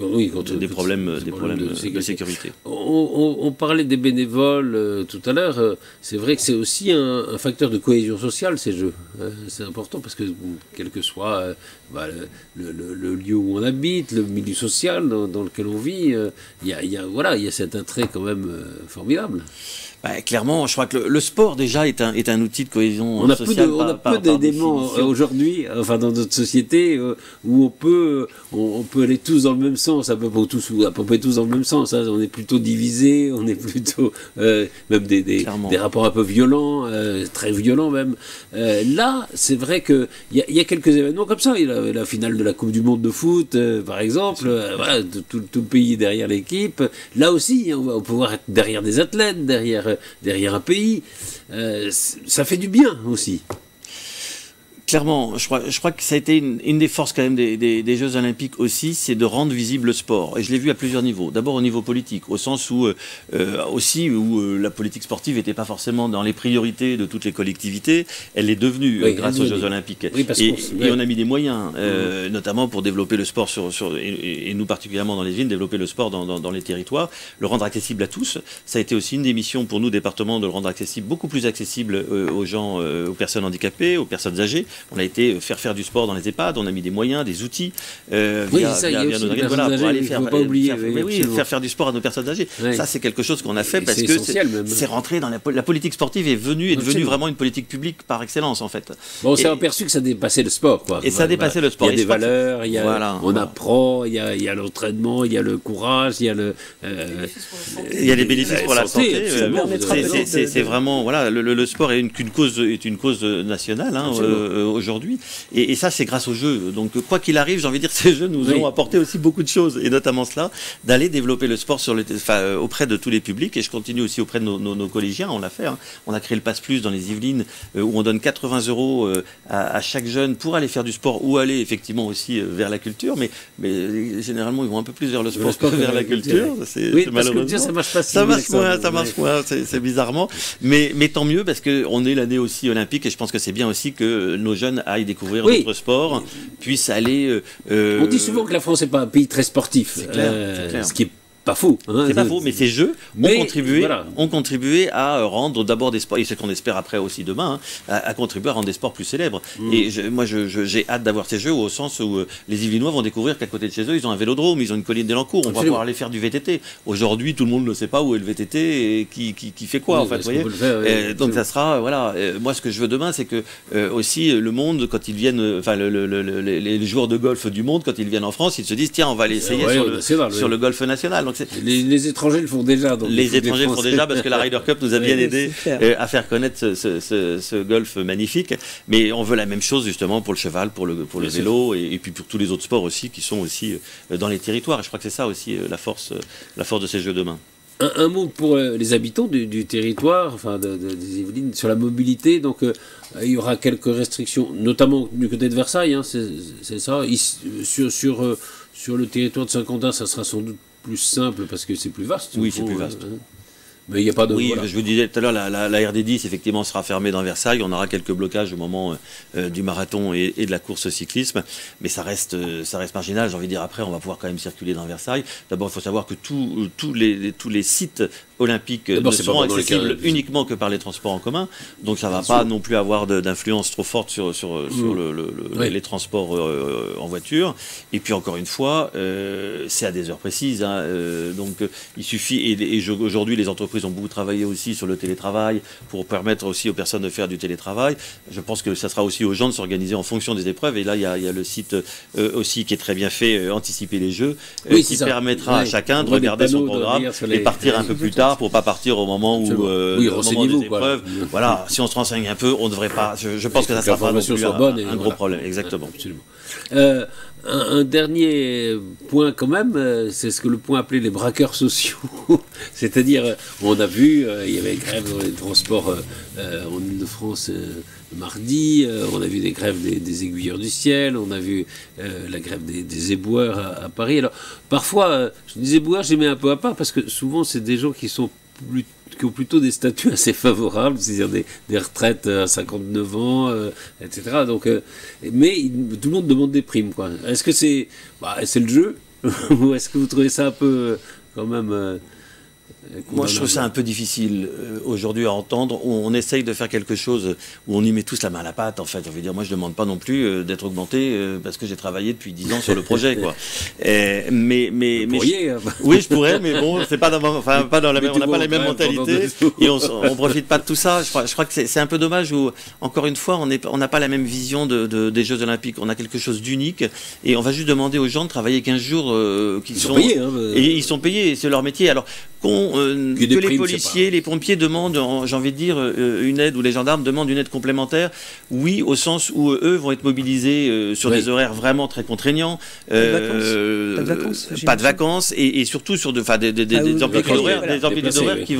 Speaker 1: Oui,
Speaker 3: des problèmes de sécurité.
Speaker 1: On parlait des bénévoles tout à l'heure. C'est vrai que c'est aussi un facteur de cohésion sociale, ces jeux. C'est important parce que, quel que soit le lieu où on habite, le milieu social dans lequel on vit, il y a cet attrait quand même formidable.
Speaker 3: Clairement, je crois que le sport déjà est un outil de cohésion sociale.
Speaker 1: On a peu d'éléments aujourd'hui, enfin dans notre société, où on peut aller tous dans le même sens, à peu près tous dans le même sens. Hein. On est plutôt divisés, on est plutôt même des rapports un peu violents, très violents même. Là, c'est vrai que il y a quelques événements comme ça. Il y a la finale de la Coupe du Monde de foot, par exemple. Voilà, tout le pays derrière l'équipe. Là aussi, on va pouvoir être derrière des athlètes, derrière un pays, ça fait du bien aussi.
Speaker 3: Clairement, je crois que ça a été une des forces quand même des Jeux Olympiques aussi, c'est de rendre visible le sport. Et je l'ai vu à plusieurs niveaux. D'abord au niveau politique, au sens où la politique sportive n'était pas forcément dans les priorités de toutes les collectivités. Elle l'est devenue grâce aux Jeux Olympiques. Oui, et on a mis des moyens, notamment pour développer le sport et nous particulièrement dans les villes, développer le sport dans les territoires, le rendre accessible à tous. Ça a été aussi une des missions pour nous, départements, de le rendre accessible, beaucoup plus accessible aux gens, aux personnes handicapées, aux personnes âgées. On a été faire du sport dans les EHPAD, on a mis des moyens, des outils via nos pour aller faire du sport à nos personnes âgées. Oui. Ça, c'est quelque chose qu'on a fait parce que c'est rentré dans la politique sportive est devenue vraiment une politique publique par excellence en fait.
Speaker 1: Bon, on s'est aperçu que ça dépassait le sport, quoi.
Speaker 3: Et ça dépassait le sport.
Speaker 1: Il y a des valeurs, on apprend, il y a l'entraînement, il y a le courage, il y a
Speaker 3: les bénéfices pour la santé. C'est vraiment le sport est une cause nationale aujourd'hui, et ça c'est grâce aux Jeux. Donc quoi qu'il arrive, j'ai envie de dire, ces Jeux nous ont apporté aussi beaucoup de choses, et notamment cela, d'aller développer le sport auprès de tous les publics, et je continue aussi auprès de nos collégiens. On l'a fait, hein. On a créé le Pass Plus dans les Yvelines, où on donne 80 € à chaque jeune pour aller faire du sport ou aller effectivement aussi vers la culture, mais généralement ils vont un peu plus vers le sport que vers la culture.
Speaker 1: Oui, parce que ça marche pas si
Speaker 3: ça marche moins, c'est bizarrement, mais tant mieux, parce qu'on est l'année aussi olympique, et je pense que c'est bien aussi que nos jeunes aillent découvrir d'autres sports, puissent aller...
Speaker 1: On dit souvent que la France n'est pas un pays très sportif,
Speaker 3: c'est clair.
Speaker 1: Ce qui est pas faux. Hein,
Speaker 3: c'est pas faux, mais ces Jeux ont contribué à rendre d'abord des sports, et c'est ce qu'on espère après aussi demain, à contribuer à rendre des sports plus célèbres. Et moi, j'ai hâte d'avoir ces Jeux au sens où les Yvelinois vont découvrir qu'à côté de chez eux, ils ont un vélodrome, ils ont une colline d'Elancourt, on va pouvoir aller faire du VTT. Aujourd'hui, tout le monde ne sait pas où est le VTT et qui fait quoi, en fait, vous voyez. Donc ça sera, moi, ce que je veux demain, c'est que aussi le monde, quand ils viennent, les joueurs de golf du monde, quand ils viennent en France, ils se disent, tiens, on va aller essayer sur le golf national. Donc,
Speaker 1: les étrangers le font déjà. Donc
Speaker 3: les étrangers le font déjà, parce que la Ryder Cup nous a bien aidé à faire connaître ce golf magnifique. Mais on veut la même chose justement pour le cheval, pour le vélo, et puis pour tous les autres sports aussi qui sont aussi dans les territoires. Et je crois que c'est ça aussi la force de ces Jeux demain.
Speaker 1: Un mot pour les habitants du territoire, enfin des Yvelines, sur la mobilité. Donc il y aura quelques restrictions, notamment du côté de Versailles, hein, c'est ça. Sur le territoire de Saint-Quentin, ça sera sans doute plus simple parce que c'est plus vaste.
Speaker 3: Oui, c'est plus vaste.
Speaker 1: Mais il n'y a pas de...
Speaker 3: Oui, je vous disais tout à l'heure, la RD10 effectivement sera fermée dans Versailles. On aura quelques blocages au moment du marathon et de la course cyclisme, mais ça reste marginal. J'ai envie de dire, après, on va pouvoir quand même circuler dans Versailles. D'abord, il faut savoir que tous les sites olympiques ne seront accessibles uniquement que par les transports en commun, donc ça ne va pas non plus avoir d'influence trop forte sur les transports en voiture. Et puis encore une fois, c'est à des heures précises, hein, donc il suffit, et aujourd'hui les entreprises ont beaucoup travaillé aussi sur le télétravail pour permettre aussi aux personnes de faire du télétravail. Je pense que ça sera aussi aux gens de s'organiser en fonction des épreuves, et là il y a le site aussi qui est très bien fait, Anticiper les Jeux, qui permettra à chacun de regarder son programme et partir un peu plus tard, pour pas partir au moment où au moment des épreuves. Voilà, si on se renseigne un peu, on ne devrait pas. Je pense que ça sera pas non plus un gros problème. Exactement.
Speaker 1: Absolument. Un dernier point quand même, c'est ce que le point appelé les braqueurs sociaux. C'est-à-dire, on a vu, il y avait grève dans les transports en Ile-de-France mardi, on a vu des grèves des aiguilleurs du ciel, on a vu la grève des éboueurs à Paris. Alors, parfois, les éboueurs, j'y mets un peu à part, parce que souvent, c'est des gens qui ont plutôt des statuts assez favorables, c'est-à-dire des retraites à 59 ans, etc. Donc, mais tout le monde demande des primes, quoi. Est-ce que c'est le jeu, Ou est-ce que vous trouvez ça un peu, quand même...
Speaker 3: Moi, je trouve ça un peu difficile aujourd'hui à entendre. On essaye de faire quelque chose où on y met tous la main à la pâte, en fait. On veut dire, moi, je ne demande pas non plus d'être augmenté parce que j'ai travaillé depuis 10 ans sur le projet, quoi. Oui, je pourrais, mais bon, c'est pas pas dans la même, on n'a pas la même mentalité et on profite pas de tout ça. Je crois que c'est un peu dommage où, encore une fois, on n'a pas la même vision des Jeux Olympiques. On a quelque chose d'unique et on va juste demander aux gens de travailler 15 jours
Speaker 1: ils sont payés, hein,
Speaker 3: et ils sont payés, c'est leur métier. Alors, que les policiers, les pompiers demandent, j'ai envie de dire, une aide, ou les gendarmes demandent une aide complémentaire, oui, au sens où eux vont être mobilisés sur des horaires vraiment très contraignants,
Speaker 2: pas de vacances,
Speaker 3: et surtout sur des amplitudes d'horaires qui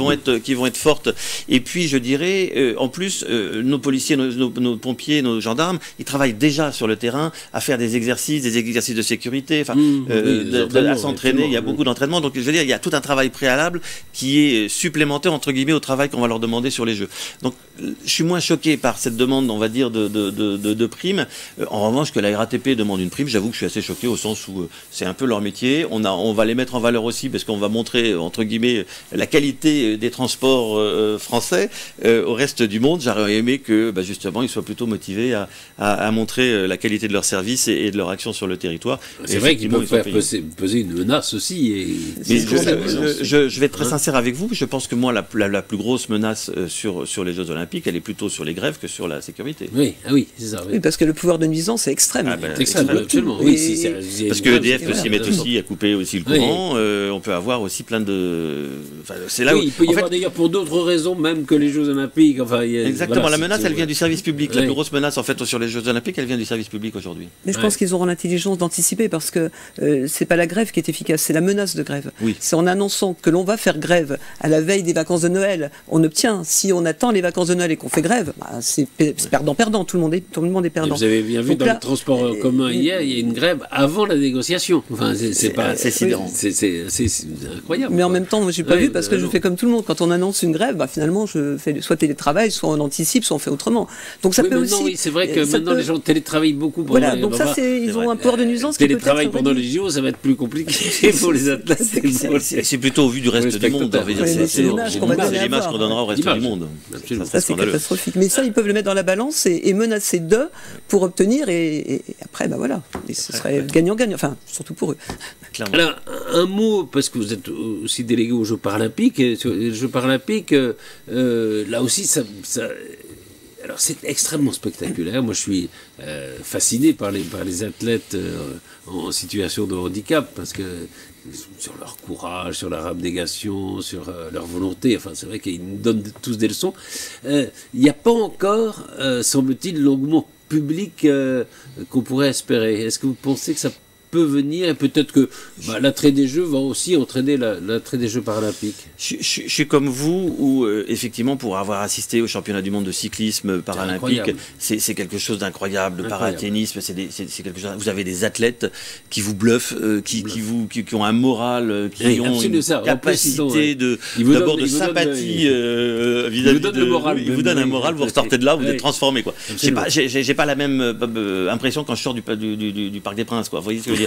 Speaker 3: vont être fortes. Et puis, je dirais, en plus, nos policiers, nos pompiers, nos gendarmes, ils travaillent déjà sur le terrain à faire des exercices de sécurité, à s'entraîner. Il y a beaucoup d'entraînement. Donc, je veux dire, il y a tout un travail préalable qui est supplémentaire entre guillemets au travail qu'on va leur demander sur les Jeux. Donc je suis moins choqué par cette demande, on va dire, de primes. En revanche, que la RATP demande une prime, j'avoue que je suis assez choqué au sens où c'est un peu leur métier. On va les mettre en valeur aussi parce qu'on va montrer entre guillemets la qualité des transports français au reste du monde. J'aurais aimé que justement ils soient plutôt motivés à montrer la qualité de leur service et de leur action sur le territoire.
Speaker 1: C'est vrai qu'ils peuvent faire peser une menace aussi.
Speaker 3: Je vais être très sincère avec vous, je pense que moi, la plus grosse menace sur les Jeux Olympiques, elle est plutôt sur les grèves que sur la sécurité.
Speaker 1: Oui, c'est ça.
Speaker 2: Oui, parce que le pouvoir de nuisance est extrême.
Speaker 1: C'est extrême, absolument. Oui,
Speaker 3: parce que EDF peut s'y mettre aussi à couper aussi le courant. On peut avoir aussi plein de... c'est là où...
Speaker 1: il peut y avoir d'ailleurs pour d'autres raisons même que les Jeux Olympiques.
Speaker 3: Exactement, la menace, elle vient du service public. La plus grosse menace, en fait, sur les Jeux Olympiques, elle vient du service public aujourd'hui.
Speaker 2: Mais je pense qu'ils auront l'intelligence d'anticiper parce que c'est pas la grève qui est efficace, c'est la menace de grève.
Speaker 3: Oui.
Speaker 2: C'est en annonçant que l'on va faire grève à la veille des vacances de Noël, on obtient. Si on attend les vacances de Noël et qu'on fait grève, c'est perdant-perdant. Tout le monde est perdant.
Speaker 1: Et vous avez bien vu dans le transport commun hier, il y a une grève avant la négociation. Enfin, c'est sidérant. C'est incroyable.
Speaker 2: Mais en même temps, j'ai pas vu parce que je fais comme tout le monde. Quand on annonce une grève, finalement, je fais soit télétravail, soit on anticipe, soit on fait autrement. Donc ça peut aussi.
Speaker 1: Oui, c'est vrai que maintenant les gens télétravaillent beaucoup.
Speaker 2: Voilà. Donc ça, ils ont un pouvoir de nuisance.
Speaker 1: Télétravail pendant les JO, ça va être plus compliqué pour les athlètes.
Speaker 3: C'est plutôt au vu du reste du monde. C'est l'image qu'on donnera au reste du monde.
Speaker 2: Ça, c'est catastrophique. Mais ça, ils peuvent le mettre dans la balance et menacer d'eux pour obtenir. Et après, voilà. Et ce serait gagnant-gagnant. Enfin, surtout pour eux.
Speaker 3: Clairement.
Speaker 1: Alors, un mot, parce que vous êtes aussi délégué aux Jeux Paralympiques. Les Jeux Paralympiques, là aussi, alors c'est extrêmement spectaculaire. Moi, je suis fasciné par les athlètes en situation de handicap parce que sur leur courage, sur leur abnégation, sur leur volonté. Enfin, c'est vrai qu'ils nous donnent tous des leçons. Il n'y a pas encore, semble-t-il, l'engouement public qu'on pourrait espérer. Est-ce que vous pensez que ça peut venir et peut-être que l'attrait des Jeux va aussi entraîner l'attrait des Jeux Paralympiques?
Speaker 3: Je suis comme vous, où effectivement, pour avoir assisté au championnat du monde de cyclisme paralympique, c'est quelque chose d'incroyable. Le paratennisme, c'est quelque chose. Vous avez des athlètes qui vous bluffent, qui ont un moral, qui ont une capacité d'abord de sympathie vis-à-vis de. Ils vous donnent un moral, vous ressortez de là, vous êtes transformé, quoi. J'ai pas la même impression quand je sors du Parc des Princes, quoi. Vous voyez ce que je veux dire?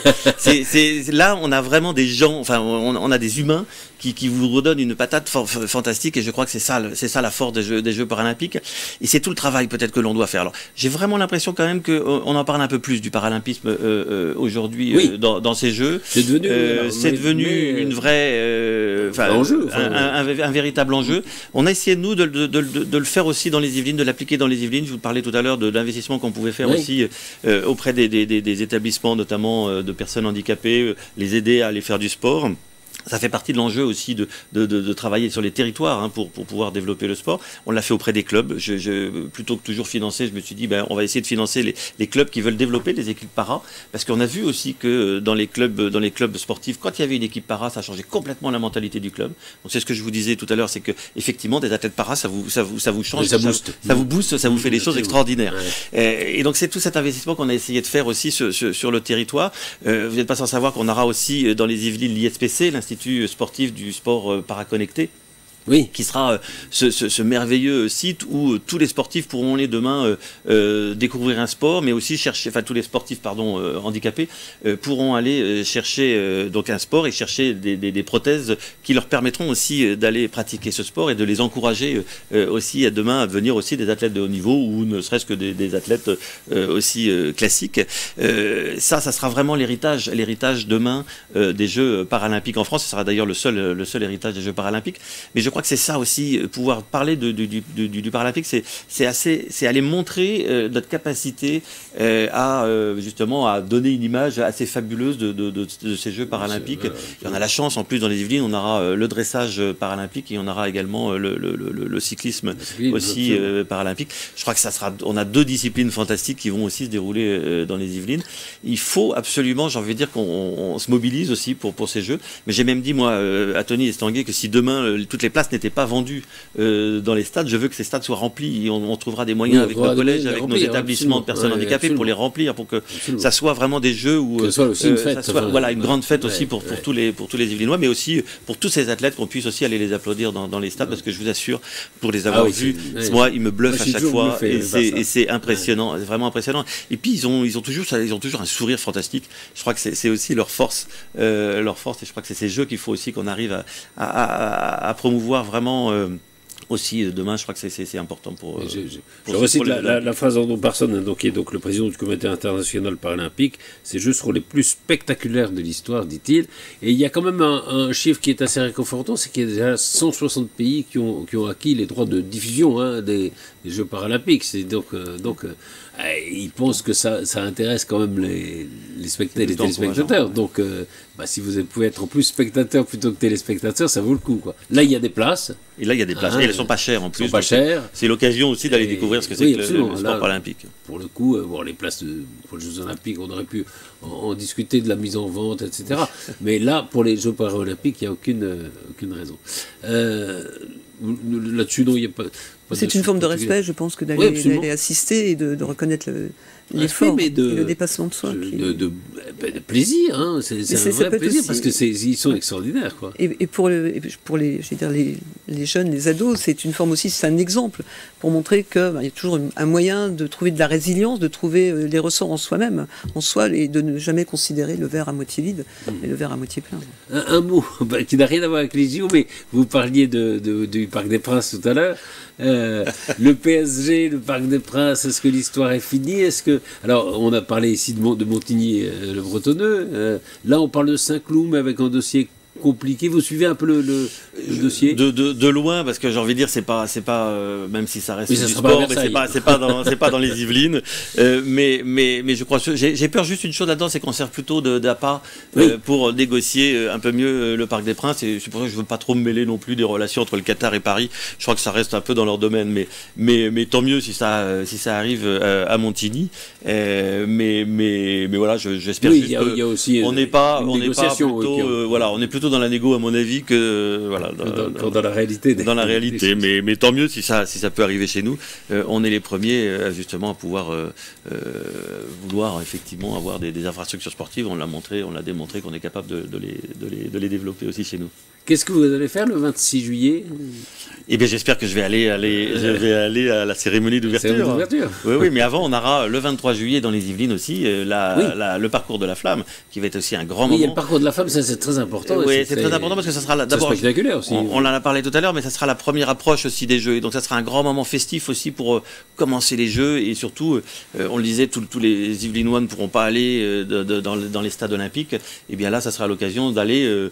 Speaker 3: Là, on a vraiment des gens, on a des humains qui vous redonnent une patate fantastique, et je crois que c'est ça la force des Jeux Paralympiques, et c'est tout le travail peut-être que l'on doit faire. Alors, j'ai vraiment l'impression quand même qu'on en parle un peu plus du paralympisme aujourd'hui dans ces Jeux. C'est devenu une vraie enjeu, un véritable enjeu. On a essayé nous de le faire aussi dans les Yvelines, de l'appliquer dans les Yvelines. Je vous parlais tout à l'heure de l'investissement qu'on pouvait faire aussi auprès des établissements, notamment de personnes handicapées, les aider à aller faire du sport. Ça fait partie de l'enjeu aussi de travailler sur les territoires pour pouvoir développer le sport. On l'a fait auprès des clubs. Plutôt que toujours financer, je me suis dit, on va essayer de financer les clubs qui veulent développer des équipes para, parce qu'on a vu aussi que dans les clubs sportifs, quand il y avait une équipe para, ça changeait complètement la mentalité du club. Donc c'est ce que je vous disais tout à l'heure, c'est que effectivement des athlètes para, ça vous change, ça vous booste, ça vous fait des choses extraordinaires. Et donc c'est tout cet investissement qu'on a essayé de faire aussi sur le territoire. Vous n'êtes pas sans savoir qu'on aura aussi dans les Yvelines l'ISPC, l'Institut sportif du sport paraconnecté, qui sera ce merveilleux site où tous les sportifs pourront aller demain découvrir un sport, mais aussi chercher, enfin tous les sportifs handicapés pourront aller chercher donc un sport et chercher des prothèses qui leur permettront aussi d'aller pratiquer ce sport et de les encourager aussi à demain à devenir aussi des athlètes de haut niveau ou ne serait-ce que des athlètes aussi classiques. Ça sera vraiment l'héritage demain des Jeux paralympiques en France. Ce sera d'ailleurs le seul héritage des Jeux paralympiques. Mais je crois que c'est ça aussi, pouvoir parler du paralympique, c'est aller montrer notre capacité justement à donner une image assez fabuleuse de ces Jeux paralympiques. Et on a la chance, en plus dans les Yvelines, on aura le dressage paralympique et on aura également le cyclisme aussi paralympique. Je crois que on a 2 disciplines fantastiques qui vont aussi se dérouler dans les Yvelines. Il faut absolument, j'ai envie de dire qu'on se mobilise aussi pour ces Jeux. Mais j'ai même dit, moi, à Tony Estanguet, que si demain toutes les places n'étaient pas vendues dans les stades, je veux que ces stades soient remplis. Et on trouvera des moyens avec nos collèges, avec nos établissements de personnes handicapées pour les remplir, pour que ça soit vraiment des Jeux où
Speaker 1: que ce soit aussi une fête,
Speaker 3: voilà, une grande fête aussi pour tous les Yvelinois, mais aussi pour tous ces athlètes qu'on puisse aussi aller les applaudir dans les stades, parce que je vous assure, pour les avoir vus, moi, ils me bluffent à chaque fois, et c'est impressionnant, c'est vraiment impressionnant. Et puis ils ont toujours un sourire fantastique. Je crois que c'est aussi leur force, et je crois que c'est ces Jeux qu'il faut aussi qu'on arrive à promouvoir vraiment. Aussi demain, je crois que c'est important pour.
Speaker 1: Je recite la phrase d'Andrew Parsons, qui est donc le président du Comité international paralympique. Ces Jeux seront les plus spectaculaires de l'histoire, dit-il. Et il y a quand même un chiffre qui est assez réconfortant, c'est qu'il y a déjà 160 pays qui ont acquis les droits de diffusion des Jeux paralympiques. C'est donc ils pensent que ça intéresse quand même les téléspectateurs. Donc, si vous pouvez être en plus spectateur plutôt que téléspectateur, ça vaut le coup, quoi. Là, il y a des places.
Speaker 3: Et là, il y a des places. Et elles sont pas chères en plus.
Speaker 1: Elles sont pas chères.
Speaker 3: C'est l'occasion aussi d'aller découvrir ce que c'est que le sport paralympique.
Speaker 1: Pour le coup, les places pour les Jeux Olympiques, on aurait pu en discuter de la mise en vente, etc. Mais là, pour les Jeux paralympiques, il n'y a aucune raison. Là-dessus, non, il n'y a pas.
Speaker 2: C'est une forme de respect, je pense, que d'aller assister et de reconnaître l'effort et le dépassement de soi.
Speaker 1: De plaisir, hein. C'est un vrai plaisir, parce que ils sont extraordinaires, quoi.
Speaker 2: Et pour les jeunes, les ados, c'est une forme aussi, c'est un exemple pour montrer qu'il y a toujours un moyen de trouver de la résilience, de trouver les ressorts en soi-même, en soi, et de ne jamais considérer le verre à moitié vide, mais le verre à moitié plein.
Speaker 1: Un mot qui n'a rien à voir avec les JO, mais vous parliez du Parc des Princes tout à l'heure. Le PSG, le Parc des Princes, est-ce que l'histoire est finie? Alors, on a parlé ici de Montigny, le Bretonneux. Là, on parle de Saint-Cloud, mais avec un dossier compliqué. Vous suivez un peu le dossier
Speaker 3: de loin, parce que j'ai envie de dire, c'est pas même si ça reste du sport, mais c'est pas dans les Yvelines. Mais je crois, j'ai peur juste une chose là-dedans, c'est qu'on sert plutôt d'appât pour négocier un peu mieux le Parc des Princes. Et c'est pour ça que je veux pas trop me mêler non plus des relations entre le Qatar et Paris. Je crois que ça reste un peu dans leur domaine, mais tant mieux si ça arrive à Montigny. Mais voilà, j'espère juste qu'on n'est pas plutôt on est plutôt dans la négo, à mon avis, que
Speaker 1: dans la réalité.
Speaker 3: Dans la réalité, mais tant mieux si ça peut arriver chez nous. On est les premiers justement à pouvoir vouloir effectivement avoir des infrastructures sportives. On l'a démontré qu'on est capable de les développer aussi chez nous.
Speaker 1: Qu'est-ce que vous allez faire le 26 juillet?
Speaker 3: Eh bien, j'espère que je vais aller à la cérémonie d'ouverture. Oui, mais avant, on aura le 23 juillet dans les Yvelines aussi le parcours de la flamme, qui va être aussi un grand moment.
Speaker 1: Il y a le parcours de la flamme, ça c'est très important.
Speaker 3: Oui, c'est très important parce que ça sera d'abord
Speaker 1: spectaculaire aussi.
Speaker 3: On en a parlé tout à l'heure, mais ça sera la première approche aussi des Jeux, et donc ça sera un grand moment festif aussi pour commencer les Jeux, et surtout, on le disait, tous les Yvelinois ne pourront pas aller dans les stades olympiques. Et bien là, ça sera l'occasion d'aller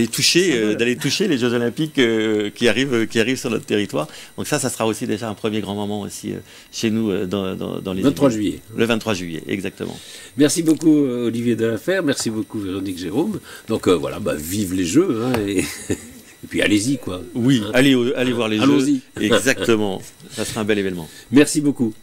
Speaker 3: toucher les Jeux Olympiques qui arrivent sur notre territoire. Donc ça sera aussi déjà un premier grand moment aussi chez nous dans les
Speaker 1: 23 juillet.
Speaker 3: Le 23 juillet, exactement.
Speaker 1: Merci beaucoup Olivier Delaferre, merci beaucoup Véronique Jérôme. Donc vive les Jeux, hein, et puis allez-y, quoi.
Speaker 3: Oui,
Speaker 1: hein.
Speaker 3: allez voir les Jeux.
Speaker 1: Allons-y.
Speaker 3: Exactement, ça sera un bel événement.
Speaker 1: Merci beaucoup.